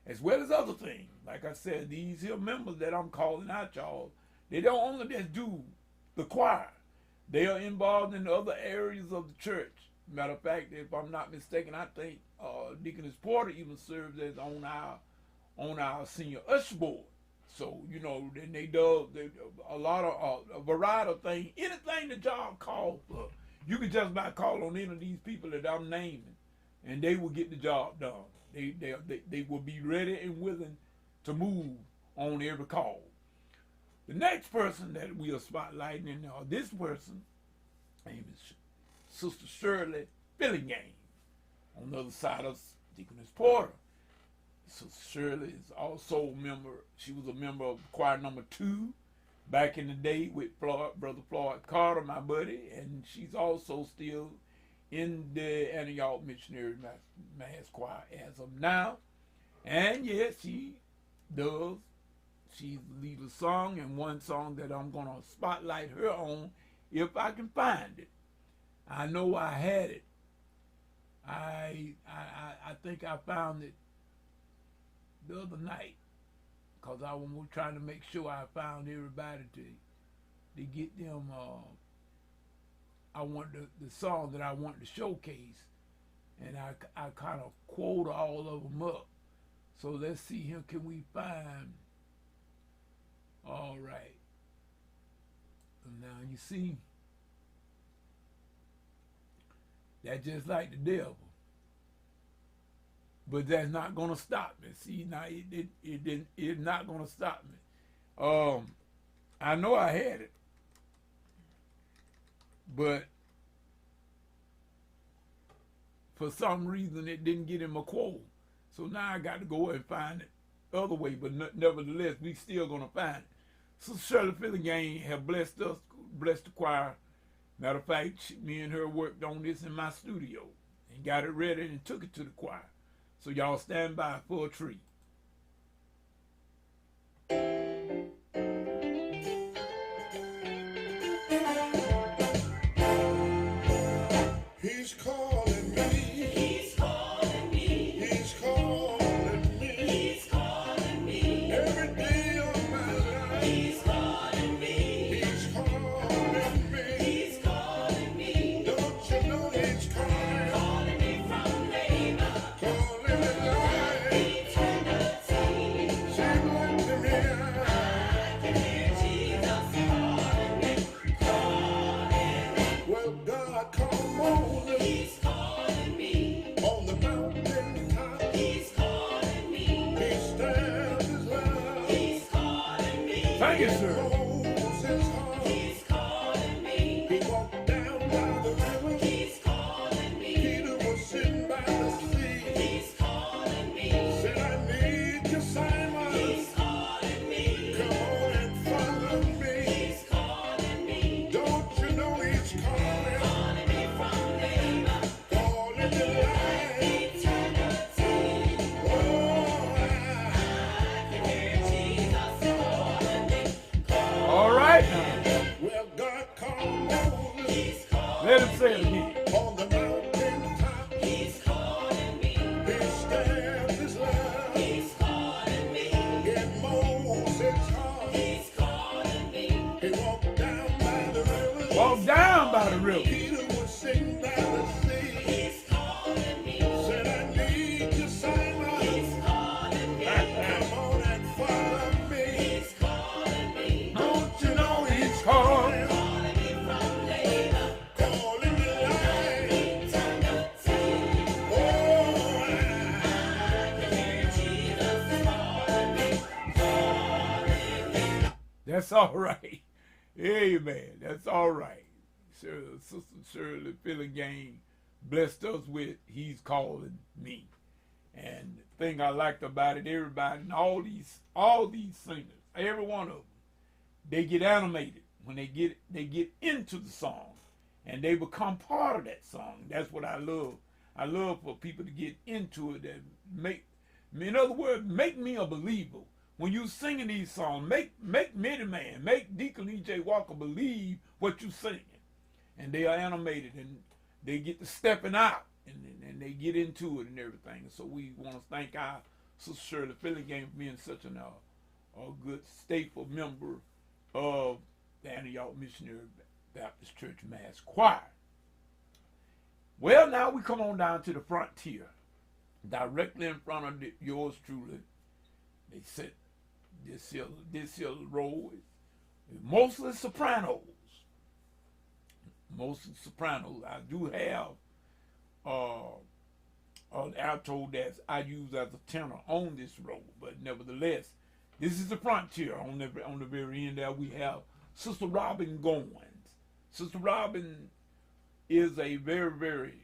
as well as other things. Like I said, these here members that I'm calling out, y'all, they don't only just do the choir. They are involved in other areas of the church. Matter of fact, if I'm not mistaken, I think Deaconess Porter even serves as on our senior usher board. So, you know, then they do a lot of a variety of things. Anything the job calls for, you can just about call on any of these people that I'm naming, and they will get the job done. They will be ready and willing to move on every call. The next person that we are spotlighting, and this person, name is Sister Shirley Fillingham, on the other side of Deaconess Porter. Sister Shirley is also a member. She was a member of choir number 2 back in the day with Brother Floyd Carter, my buddy, and she's also still in the Antioch Missionary Mass Choir as of now. And yes, she does. She leads a song, and one song that I'm going to spotlight her on if I can find it. I know I had it. I think I found it the other night, because I was trying to make sure I found everybody to get them. I want the song that I wanted to showcase, and I kind of quote all of them up. So let's see here. Can we find? All right. Now you see, that's just like the devil. But that's not gonna stop me. See, now it's not gonna stop me. I know I had it, but for some reason it didn't get in my quote. So now I got to go and find it other way, but nevertheless, we still gonna find it. Sister Shirley Fillingham have blessed us, blessed the choir. Matter of fact, me and her worked on this in my studio and got it ready and took it to the choir. So y'all stand by for a treat. He's calling me. He's calling me. He's calling me. He's calling me. Every day of my life. He's calling me. He's calling me. He's calling me. Don't you know he's calling? Calling me from labor. Calling me life. Eternity. Sing like to me. I can hear Jesus calling me. Calling me. Well, God, come on. He's calling me on the mountain top. He's calling me. He stands his love. He's calling me. Thank you, sir. Moses' heart. He's calling me. He walked down by the river. He's calling me. Peter was sitting by the sea. He's calling me. Said, I need you, Simon. He's calling me. Come on and follow me. He's calling me. Don't you know he's calling? Calling me from labor. Calling me life. Eternity. Oh, I can hear Jesus calling me. All right now. Well, God called Moses. He's calling Let him say it again. on the mountain top. He's calling me. He stands his love. He's calling me. In Moses' heart. He's calling me. He walked down by the river. Walk down by the river. Peter was sitting by the sea. He's calling me. Said, I need you, Simon. He's calling me. Come on and follow me. He's calling me. Don't you know he's calling? Calling me from labor. Calling me life. Eternity. Oh, I can hear Jesus calling me. Calling me. That's all right. Amen. That's all right. Sister Shirley Fillingham blessed us with He's Calling Me. And the thing I liked about it, everybody, and all these singers, every one of them, they get animated when they get into the song, and they become part of that song. That's what I love. I love for people to get into it and in other words, make me a believer. When you singing these songs, make Many Man, make Deacon E.J. Walker believe what you singing. And they are animated and they get to stepping out and they get into it and everything. So we want to thank our Sister Shirley Fillingham for being such a good staple member of the Antioch Missionary Baptist Church Mass Choir. Well, now we come on down to the frontier. Directly in front of yours truly, they sit this here row is mostly sopranos. Mostly sopranos. I do have an alto that I use as a tenor on this row, but nevertheless, this is the frontier. On the very end there we have Sister Robin Goins. Sister Robin is a very, very,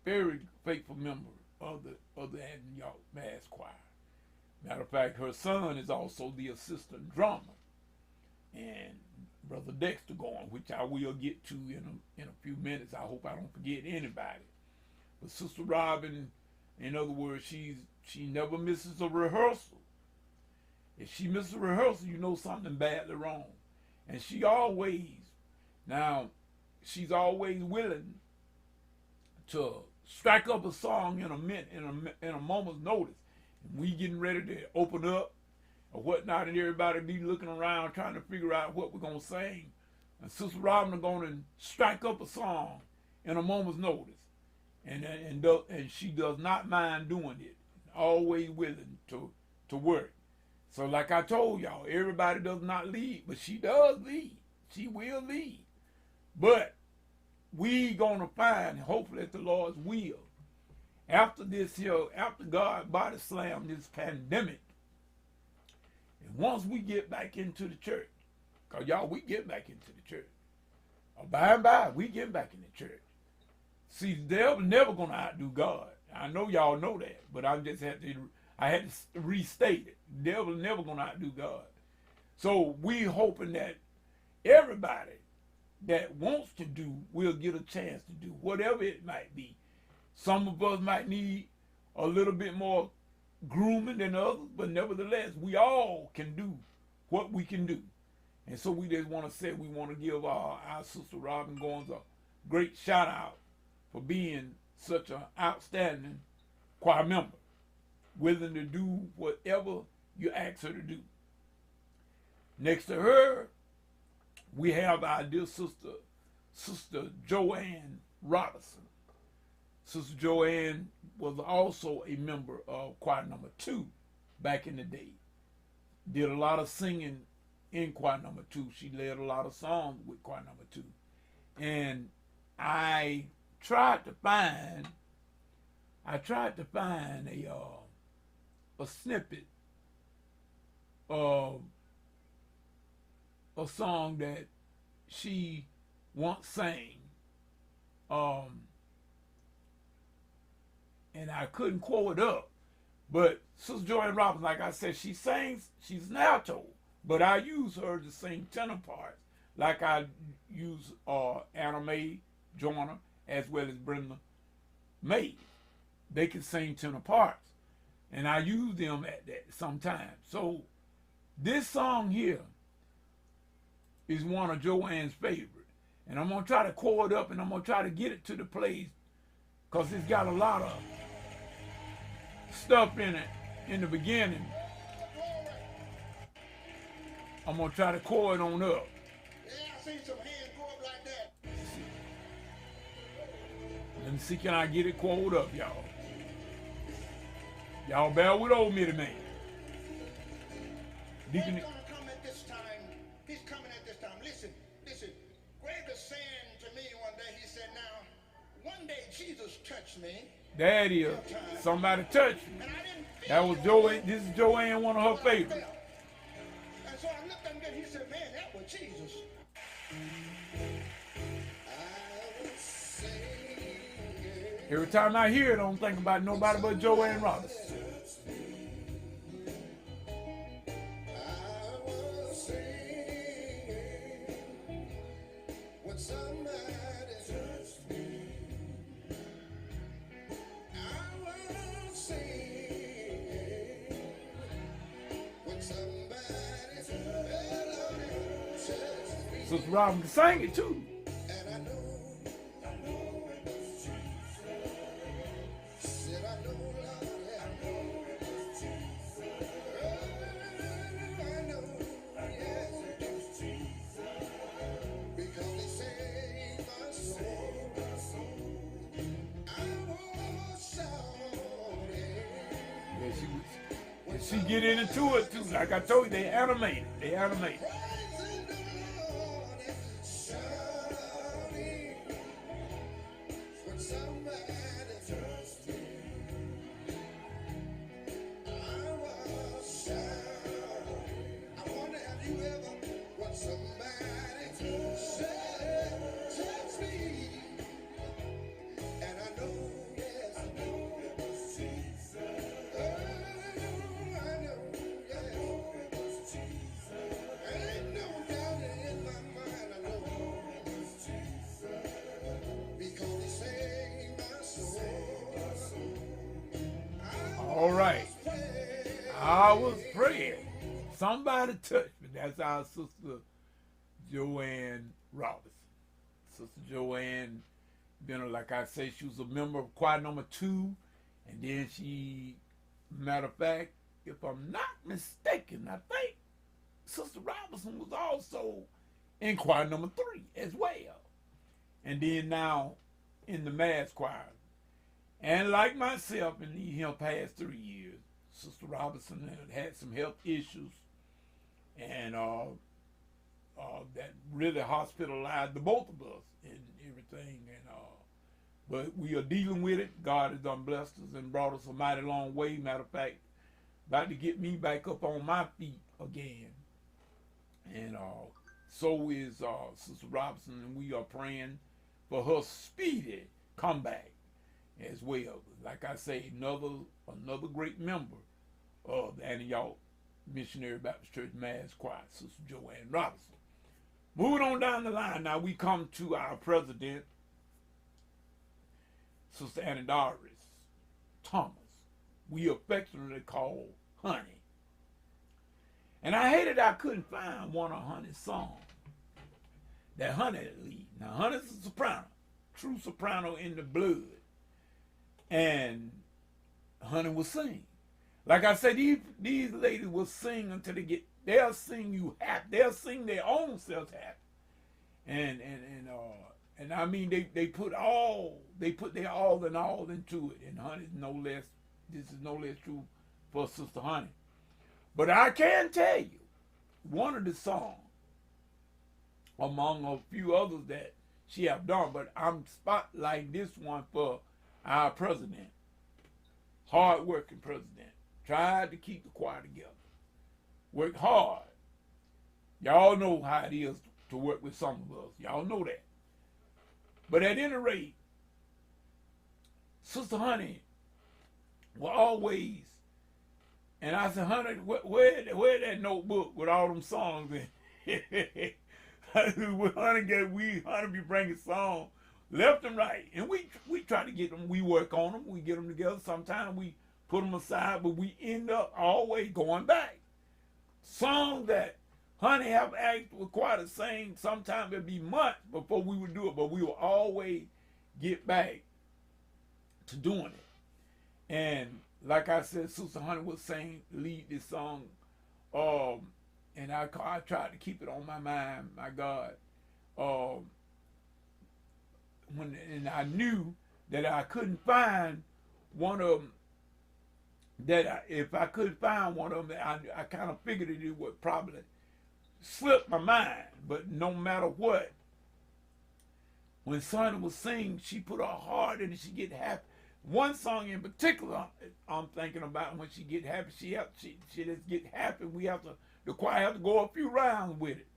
very faithful member of the Antioch Mass Choir. Matter of fact, her son is also the assistant drummer, and Brother Dexter Goins, which I will get to in a few minutes. I hope I don't forget anybody. But Sister Robin, in other words, she never misses a rehearsal. If she misses a rehearsal, you know something badly wrong. And she's always willing to strike up a song in a moment's notice. And we getting ready to open up or whatnot, and everybody be looking around trying to figure out what we're gonna sing. And Sister Robin are gonna strike up a song in a moment's notice. And she does not mind doing it. Always willing to work. So like I told y'all, everybody does not lead, but she does lead. She will lead. But we gonna find, hopefully at the Lord's will, after God body slam this pandemic, and once we get back into the church, because y'all, we get back into the church. By and by, we get back in the church. See, the devil's never gonna outdo God. I know y'all know that, but I had to restate it. The devil never gonna outdo God. So we hoping that everybody that wants to do will get a chance to do whatever it might be. Some of us might need a little bit more grooming than others, but nevertheless, we all can do what we can do. And so we just want to say we want to give our sister Robin Goins a great shout out for being such an outstanding choir member, willing to do whatever you ask her to do. Next to her, we have our dear Sister Joanne Robinson. Sister Joanne was also a member of choir number 2 back in the day. Did a lot of singing in choir number 2. She led a lot of songs with choir number 2. And I tried to find a snippet of a song that she once sang, and I couldn't quote it up. But Sister Joanne Robinson, like I said, she sings, she's an alto, but I use her to sing tenor parts, like I use Anna Mae Joyner as well as Brenda May. They can sing tenor parts, and I use them at that sometimes. So this song here is one of Joanne's favorites, and I'm gonna try to chord up, and I'm gonna try to get it to the place, because it's got a lot of stuff in it in the beginning. I'm gonna try to chord on up. Yeah, I see some hands go up like that. Let me see, can I get it chord up, y'all? Y'all bear with old Mitty Man. Deacon, He's gonna come at this time. He's coming at this time. Listen. Greg was saying to me one day, he said, now, one day Jesus touched me. there it is. Somebody touched me. And I didn't feel That was it. Joanne. This is Joanne, one of her favorites. And so I looked at him and he said, man, that was Jesus. Every time I hear it, I don't think about nobody but Joanne Robinson. Sister Robin can sing it too. She get into it too. Like I told you, they animated. All right. I was praying. Somebody touched me. That's our Sister Joanne Robinson. Sister Joanne, like I said, she was a member of choir number 2, and then she, matter of fact, if I'm not mistaken, I think Sister Robinson was also in choir number 3 as well. And then now in the mass choir. And like myself, in these past 3 years, Sister Robinson had some health issues, and that really hospitalized the both of us and everything. And but we are dealing with it. God has done blessed us and brought us a mighty long way. Matter of fact, about to get me back up on my feet again. And so is Sister Robinson, and we are praying for her speedy comeback. as well. Like I say, another great member of the Antioch Missionary Baptist Church Mass Choir, Sister Joanne Robinson. Moving on down the line, now we come to our president, Sister Doris Thomas. We affectionately call Honey. And I hated I couldn't find one of Honey's songs that Honey lead. Now Honey's a soprano, true soprano in the blood. And Honey will sing. Like I said, these ladies will sing until they'll sing you happy. They'll sing their own selves happy. And I mean they put their all and all into it. And Honey's this is no less true for Sister Honey. But I can tell you, one of the songs, among a few others that she have done, but I'm spotlighting this one for our president, hard-working president, tried to keep the choir together, worked hard. Y'all know how it is to work with some of us. Y'all know that. But at any rate, Sister Honey will always, and I said, Honey, where that notebook with all them songs in? Honey be bringing songs left and right, and we try to get them. We work on them. We get them together. Sometimes we put them aside, but we end up always going back. Songs that Honey have asked for choir to sing. Sometimes it'd be months before we would do it, but we will always get back to doing it. And like I said, Sister Honey would lead this song, and I tried to keep it on my mind. My God, and I knew that I couldn't find one of them. If I could find one of them, I kind of figured it would probably slip my mind. But no matter what, when Sonny was singing, she put her heart in it. She get happy. One song in particular, I'm thinking about when she get happy. She just get happy. The choir have to go a few rounds with it.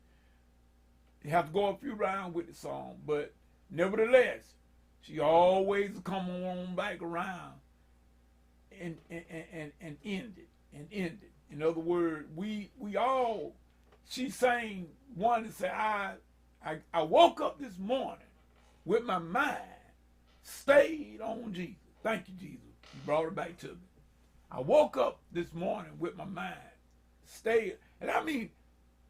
They have to go a few rounds with the song, but nevertheless, she always come on back around and end it. In other words, she sang one and said, I woke up this morning with my mind stayed on Jesus. Thank you, Jesus. You brought it back to me. I woke up this morning with my mind stayed. And I mean,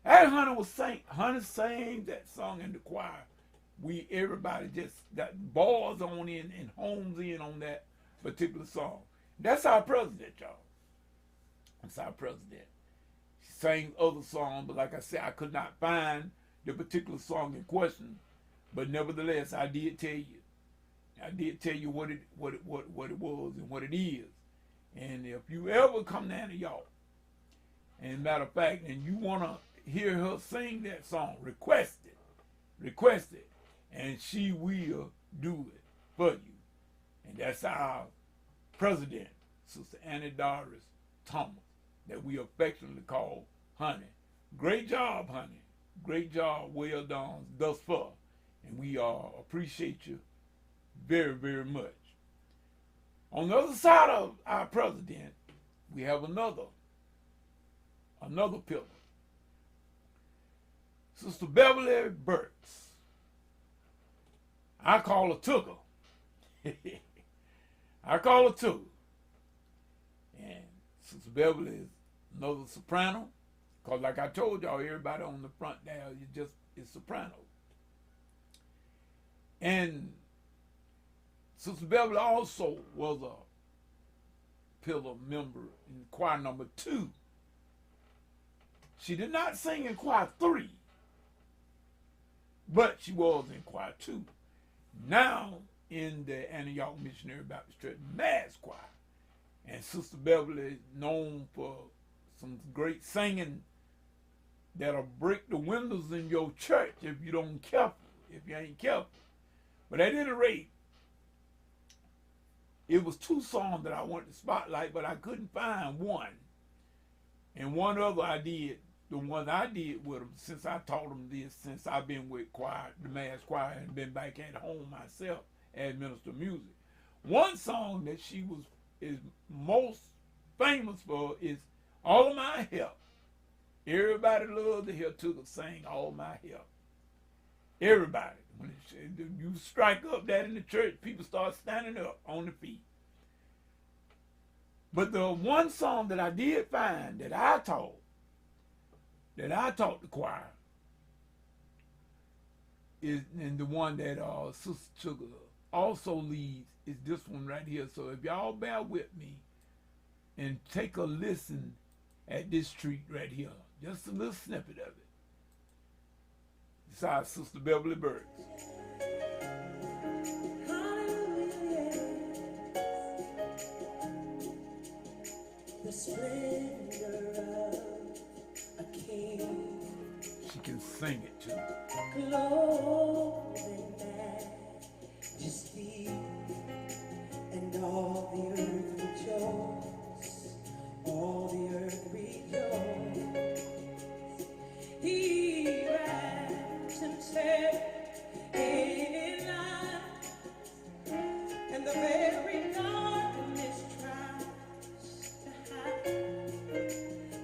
as Honey sang that song in the choir. Everybody just got balls on in and homes in on that particular song. That's our president, y'all. That's our president. She sang other songs, but like I said, I could not find the particular song in question. But nevertheless, I did tell you. I did tell you what it was and what it is. And if you ever come down to y'all, and matter of fact, and you want to hear her sing that song, request it, and she will do it for you. And that's our president, Sister Doris Thomas, that we affectionately call Honey. Great job, Honey. Great job. Well done thus far. And we appreciate you very, very much. On the other side of our president, we have another pillar. Sister Beverly Burks. I call her Tooker. I call her Tooker. And Sister Beverly is another soprano. Because like I told y'all, everybody on the front there is soprano. And Sister Beverly also was a pillar member in choir number 2. She did not sing in choir 3, but she was in choir 2. Now in the Antioch Missionary Baptist Church Mass Choir. And Sister Beverly is known for some great singing that'll break the windows in your church if you ain't careful. But at any rate, it was 2 songs that I wanted to spotlight, but I couldn't find one. And one other I did, the one I did with them, since I taught them this, since I've been with choir, the Mass Choir, and been back at home myself as minister of music, One song that she is most famous for is "All My Help." Everybody loves to hear Tooker sing "All My Help." Everybody. When you strike up that in the church, people start standing up on the feet. But the one song that I did find that I taught the choir is, and the one that Sister Sugar also leads, is this one right here. So if y'all bear with me and take a listen at this treat right here, just a little snippet of it. It's our Sister Beverly Burks. The splendor of a king. She can sing it too. Clothed in majesty, and all the earth rejoice. All the earth rejoice. He wraps himself in light, and the very darkness tries to hide.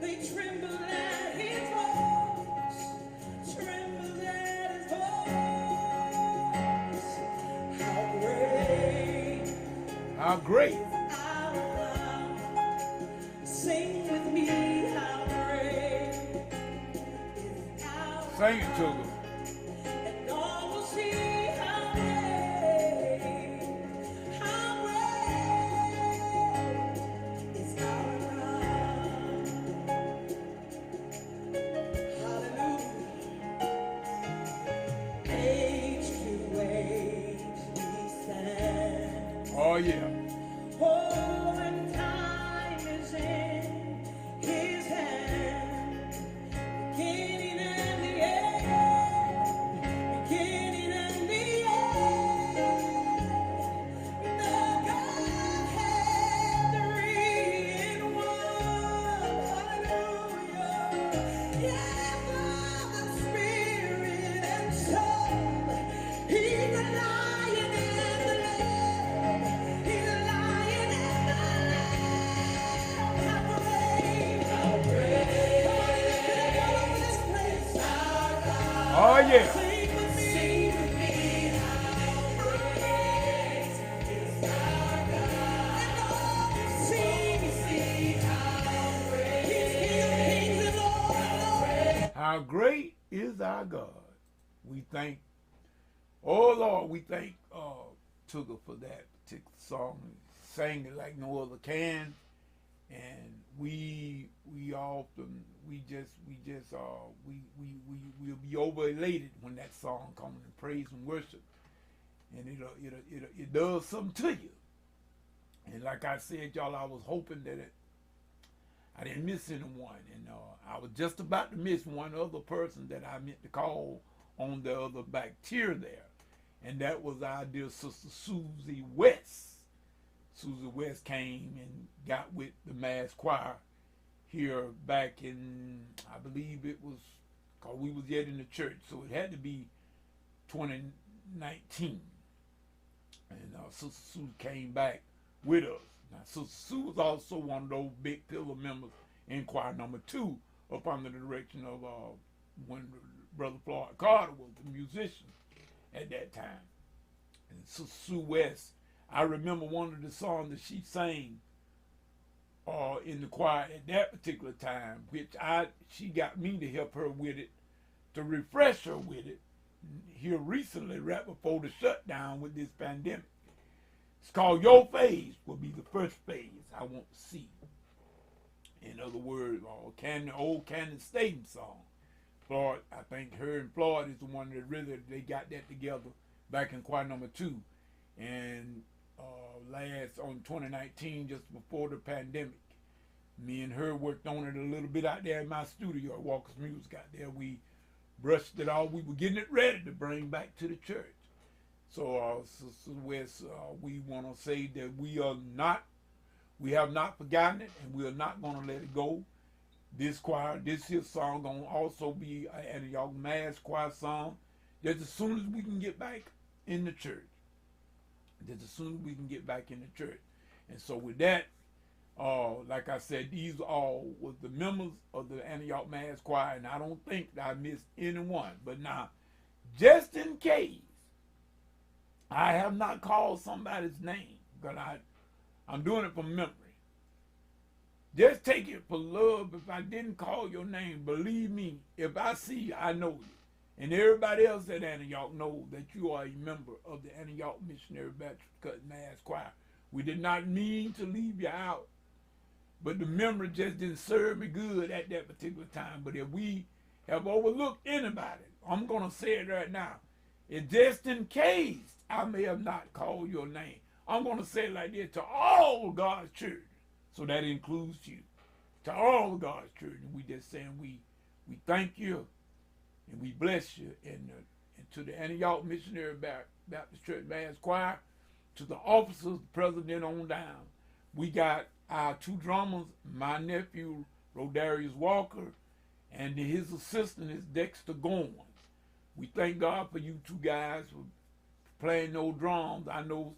They tremble at his voice, tremble at his voice. How great! How great! Our God. Sing with me, how great is our Sing it to them. and all will see how great is our God. Hallelujah. Age to age we stand. Oh yeah. Oh, and time is in his hand. Beginning and the end. Beginning and the end. The Godhead, three in one. Hallelujah. Yeah, Father, Spirit, and Soul. He's the Lion and the Lamb. He's the Lion and the Lamb. How great, how great. Come on, lift it up all over this place. Our God. Oh yeah. Sing with me. Sing with me. How great is our God. And all sing, sing. How great. He's King of kings and Lord of lords. How great is our God. We thank, oh Lord, we thank Tooker for that particular song. Sang it like no other can. And we'll be over elated when that song comes in praise and worship. And it does something to you. And like I said, y'all, I was hoping that I didn't miss anyone. And I was just about to miss one other person that I meant to call on the other back tier there. And that was our dear Sister Susie West. Susie West came and got with the mass choir here back in, I believe it was, because we was yet in the church, so it had to be 2019. And Sister Sue came back with us. Now, Sister Sue was also one of those big pillar members in choir number 2, up under the direction of when Brother Floyd Carter was the musician at that time. And Sister Sue West, I remember one of the songs that she sang in the choir at that particular time, which she got me to help her with it, to refresh her with it here recently, right before the shutdown with this pandemic. It's called Your Phase Will Be the First Phase I Want to See. In other words, old Cannon Staten song. Floyd, I think her and Floyd is the one that really, they got that together back in choir number 2. And last on 2019, just before the pandemic, me and her worked on it a little bit out there in my studio at Walker's Music out there. We brushed it off. We were getting it ready to bring back to the church. So, Sister West, we want to say that we have not forgotten it, and we are not going to let it go. This choir, this here song, going to also be an Antioch mass choir song, just as soon as we can get back in the church. that the sooner we can get back in the church. And so with that, like I said, these all was the members of the Antioch Mass Choir, and I don't think that I missed anyone. But now, just in case I have not called somebody's name, because I'm doing it from memory. Just take it for love. If I didn't call your name, believe me, if I see you, I know you. And everybody else at Antioch knows that you are a member of the Antioch Missionary Baptist Mass Choir. We did not mean to leave you out, but the memory just didn't serve me good at that particular time. But if we have overlooked anybody, I'm going to say it right now. It's just in case I may have not called your name, I'm going to say it like this to all God's children. So that includes you. To all of God's children, we just saying we thank you and we bless you. And to the Antioch Missionary Baptist Church Mass Choir, to the officers, president on down, we got our two drummers, my nephew, Rodarius Walker, and his assistant is Dexter Goins. We thank God for you two guys for playing those drums. I know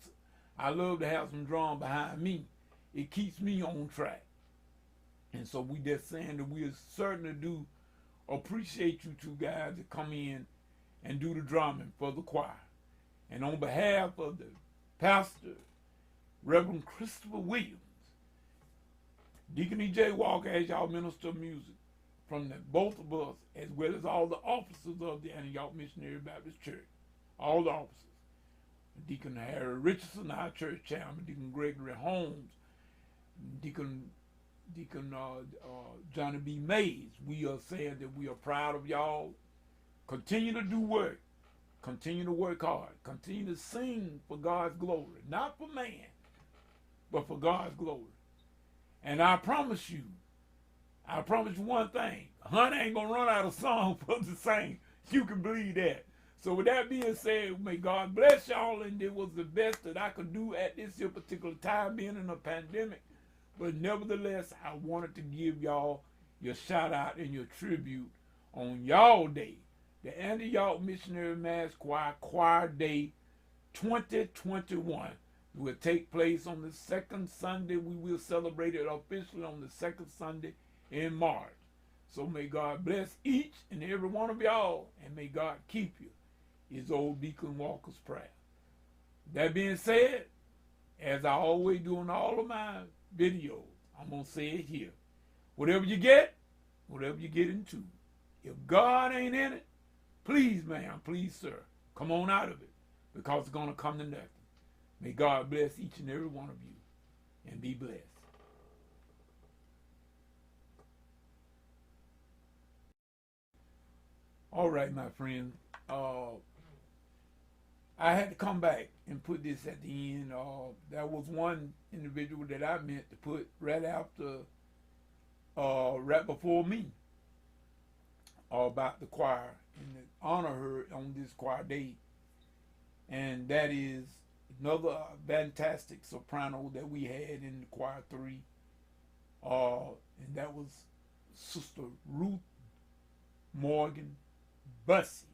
I love to have some drum behind me. It keeps me on track. And so we just saying that we certainly do appreciate you two guys to come in and do the drumming for the choir. And on behalf of the pastor, Reverend Christopher Williams, Deacon E.J. Walker as y'all minister music, from both of us, as well as all the officers of the Antioch Missionary Baptist Church, all the officers. Deacon Harry Richardson, our church chairman, Deacon Gregory Holmes, Deacon Johnny B. Mays. We are saying that we are proud of y'all. Continue to do work. Continue to work hard. Continue to sing for God's glory. Not for man, but for God's glory. And I promise you one thing. Honey ain't going to run out of song for the sing. You can believe that. So with that being said, may God bless y'all, and it was the best that I could do at this particular time, being in a pandemic. But nevertheless, I wanted to give y'all your shout out and your tribute on y'all day, the Antioch Missionary Mass Choir Choir Day 2021 will take place on the second Sunday. We will celebrate it officially on the second Sunday in March. So may God bless each and every one of y'all, and may God keep you, is old Deacon Walker's prayer. That being said, as I always do in all of my videos, I'm going to say it here. Whatever you get into, if God ain't in it, please, ma'am, please, sir, come on out of it, because it's going to come to nothing. May God bless each and every one of you, and be blessed. All right, my friends. I had to come back and put this at the end. There was one individual that I meant to put right before me, about the choir and to honor her on this choir day. And that is another fantastic soprano that we had in the choir 3. And that was Sister Ruth Morgan Bussey.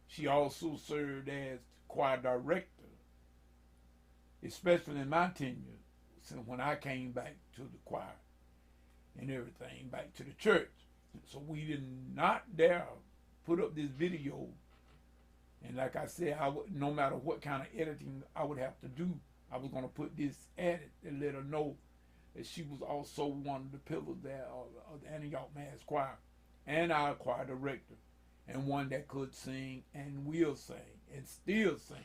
She also served as choir director, especially in my tenure, since when I came back to the choir and everything, back to the church. So we did not dare put up this video. And like I said, no matter what kind of editing I would have to do, I was going to put this edit and let her know that she was also one of the pillars there of the Antioch Mass Choir, and our choir director, and one that could sing and will sing and still singing.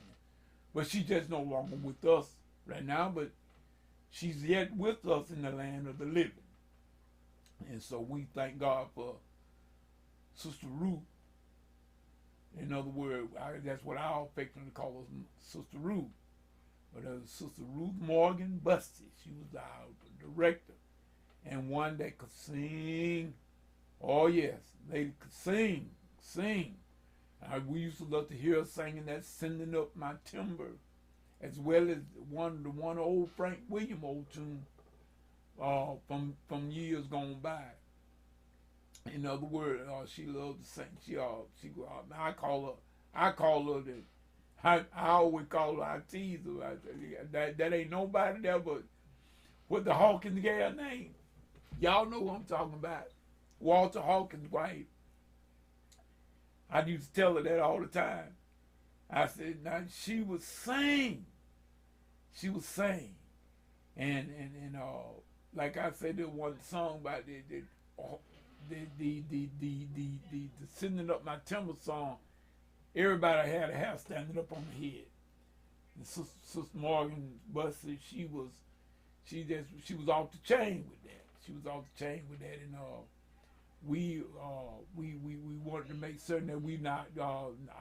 But she's just no longer with us right now, but she's yet with us in the land of the living. And so we thank God for Sister Ruth. In other words, that's what I affectionately call her, Sister Ruth. But Sister Ruth Morgan Bussey, she was our director, and one that could sing. Oh yes, lady could sing. We used to love to hear her singing that "Sending Up My Timber," as well as the one old Frank Williams old tune from years gone by. In other words, she loved to sing. I call her I always call her, I tease her. I say, that ain't nobody there but what the Hawkins gal name. Y'all know what I'm talking about. Walter Hawkins' wife. I used to tell her that all the time. I said, now she would sing. She would sing. And like I said, there was one song about the sending up my timber song. Everybody had a hair standing up on the head. And Sister Morgan Bussey, she was off the chain with that. She was off the chain with that, and we wanted to make certain that we not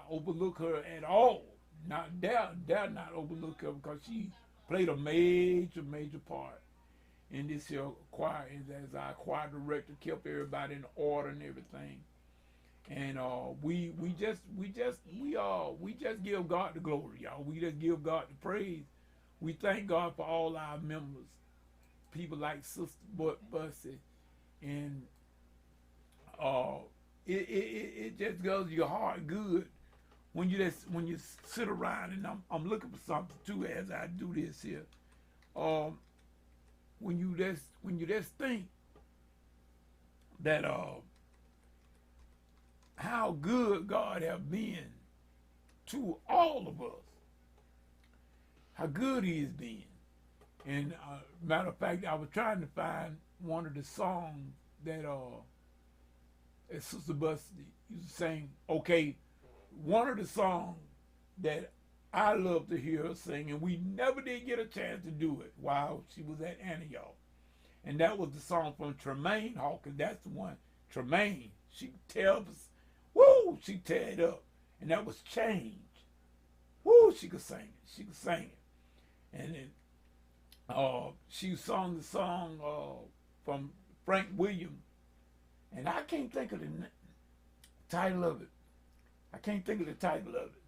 overlook her at all. Not dare not overlook her, because she played a major part in this here choir, as our choir director kept everybody in order and everything. And we just give God the glory, y'all. We just give God the praise. We thank God for all our members, people like Sister Bussey, and it just does your heart good when you sit around. And I'm looking for something too as I do this here. When you just think that how good God have been to all of us, how good He has been. And matter of fact, I was trying to find one of the songs that Sister Bussey used to sing. Okay, one of the songs that I love to hear her sing, and we never did get a chance to do it while she was at Antioch. And that was the song from Tremaine Hawkins. That's the one. Tremaine. She tells us, woo, she tear it up. And that was Change. Woo, she could sing it. She could sing it. And then she sung the song from Frank Williams. And I can't think of the title of it. I can't think of the title of it.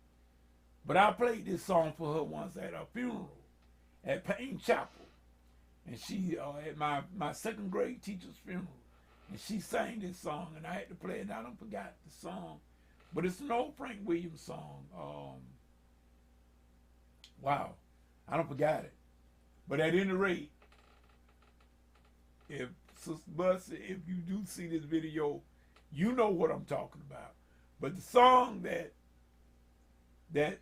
But I played this song for her once at a funeral at Payne Chapel. And she, at my second grade teacher's funeral, and she sang this song, and I had to play it. I don't forgot the song, but it's an old Frank Williams song. Wow, I don't forgot it. But at any rate, if Sister Bussey, if you do see this video, you know what I'm talking about. But the song that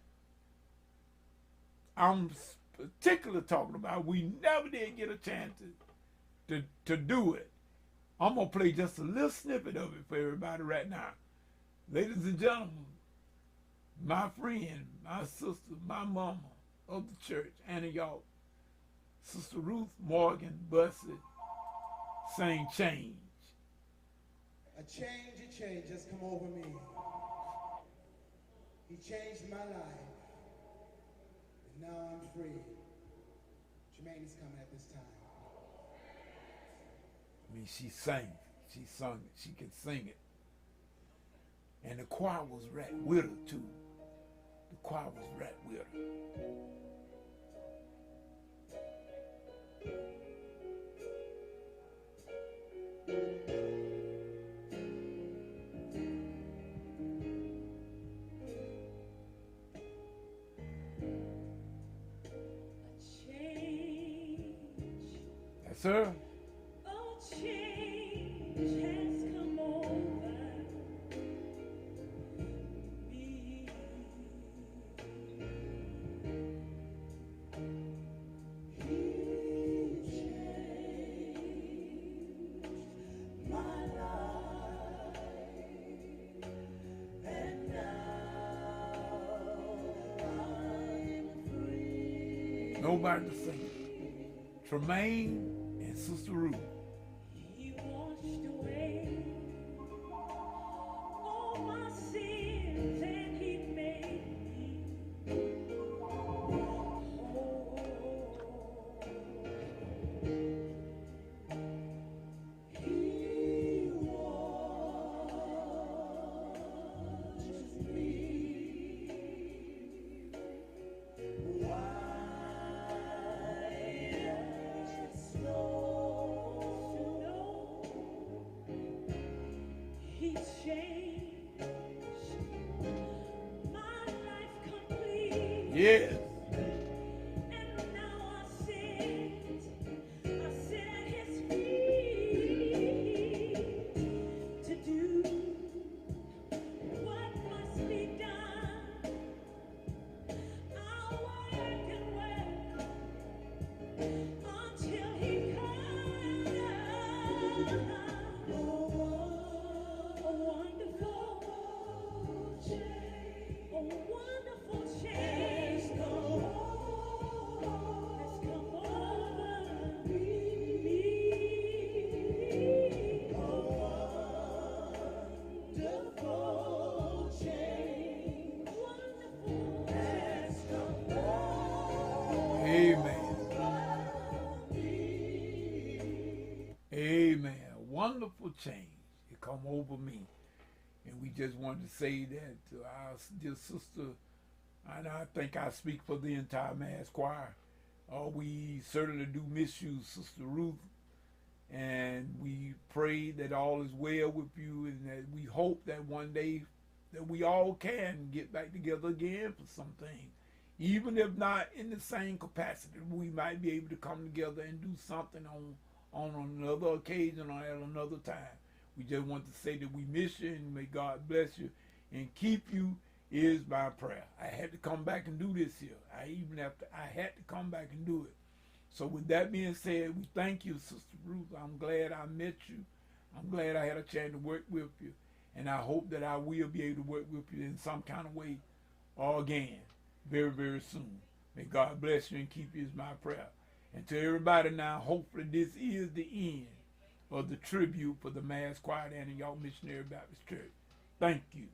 I'm particularly talking about, we never did get a chance to do it. I'm going to play just a little snippet of it for everybody right now. Ladies and gentlemen, my friend, my sister, my mama of the church, Antioch, Sister Ruth Morgan Bussey, sang Change. A change has come over me. He changed my life. And now I'm free. Jermaine is coming at this time. I mean, she sang, she sung it, she could sing it. And the choir was right with her too. The choir was right with her. Yes, sir. Nobody to sing it. Tremaine and Sister Ruth. He washed away all my sins and He made me whole. He washes me white as snow. Yes. And now I sit at his feet to do what must be done. I'll work and work until he comes. A wonderful change, a wonderful change has come over me. Wonderful change, wonderful has come over Amen. me. Amen. A wonderful change to come over me. And we just wanted to say that to our dear sister, and I think I speak for the entire mass choir. We certainly do miss you, Sister Ruth, and we pray that all is well with you, and that we hope that one day that we all can get back together again for something. Even if not in the same capacity, we might be able to come together and do something on another occasion or at another time. We just want to say that we miss you, and may God bless you and keep you is my prayer. I had to come back and do this here. I had to come back and do it. So with that being said, we thank you, Sister Ruth. I'm glad I met you. I'm glad I had a chance to work with you. And I hope that I will be able to work with you in some kind of way again very, very soon. May God bless you and keep you is my prayer. And to everybody now, hopefully this is the end of the tribute for the mass choir at Antioch Missionary Baptist Church. Thank you.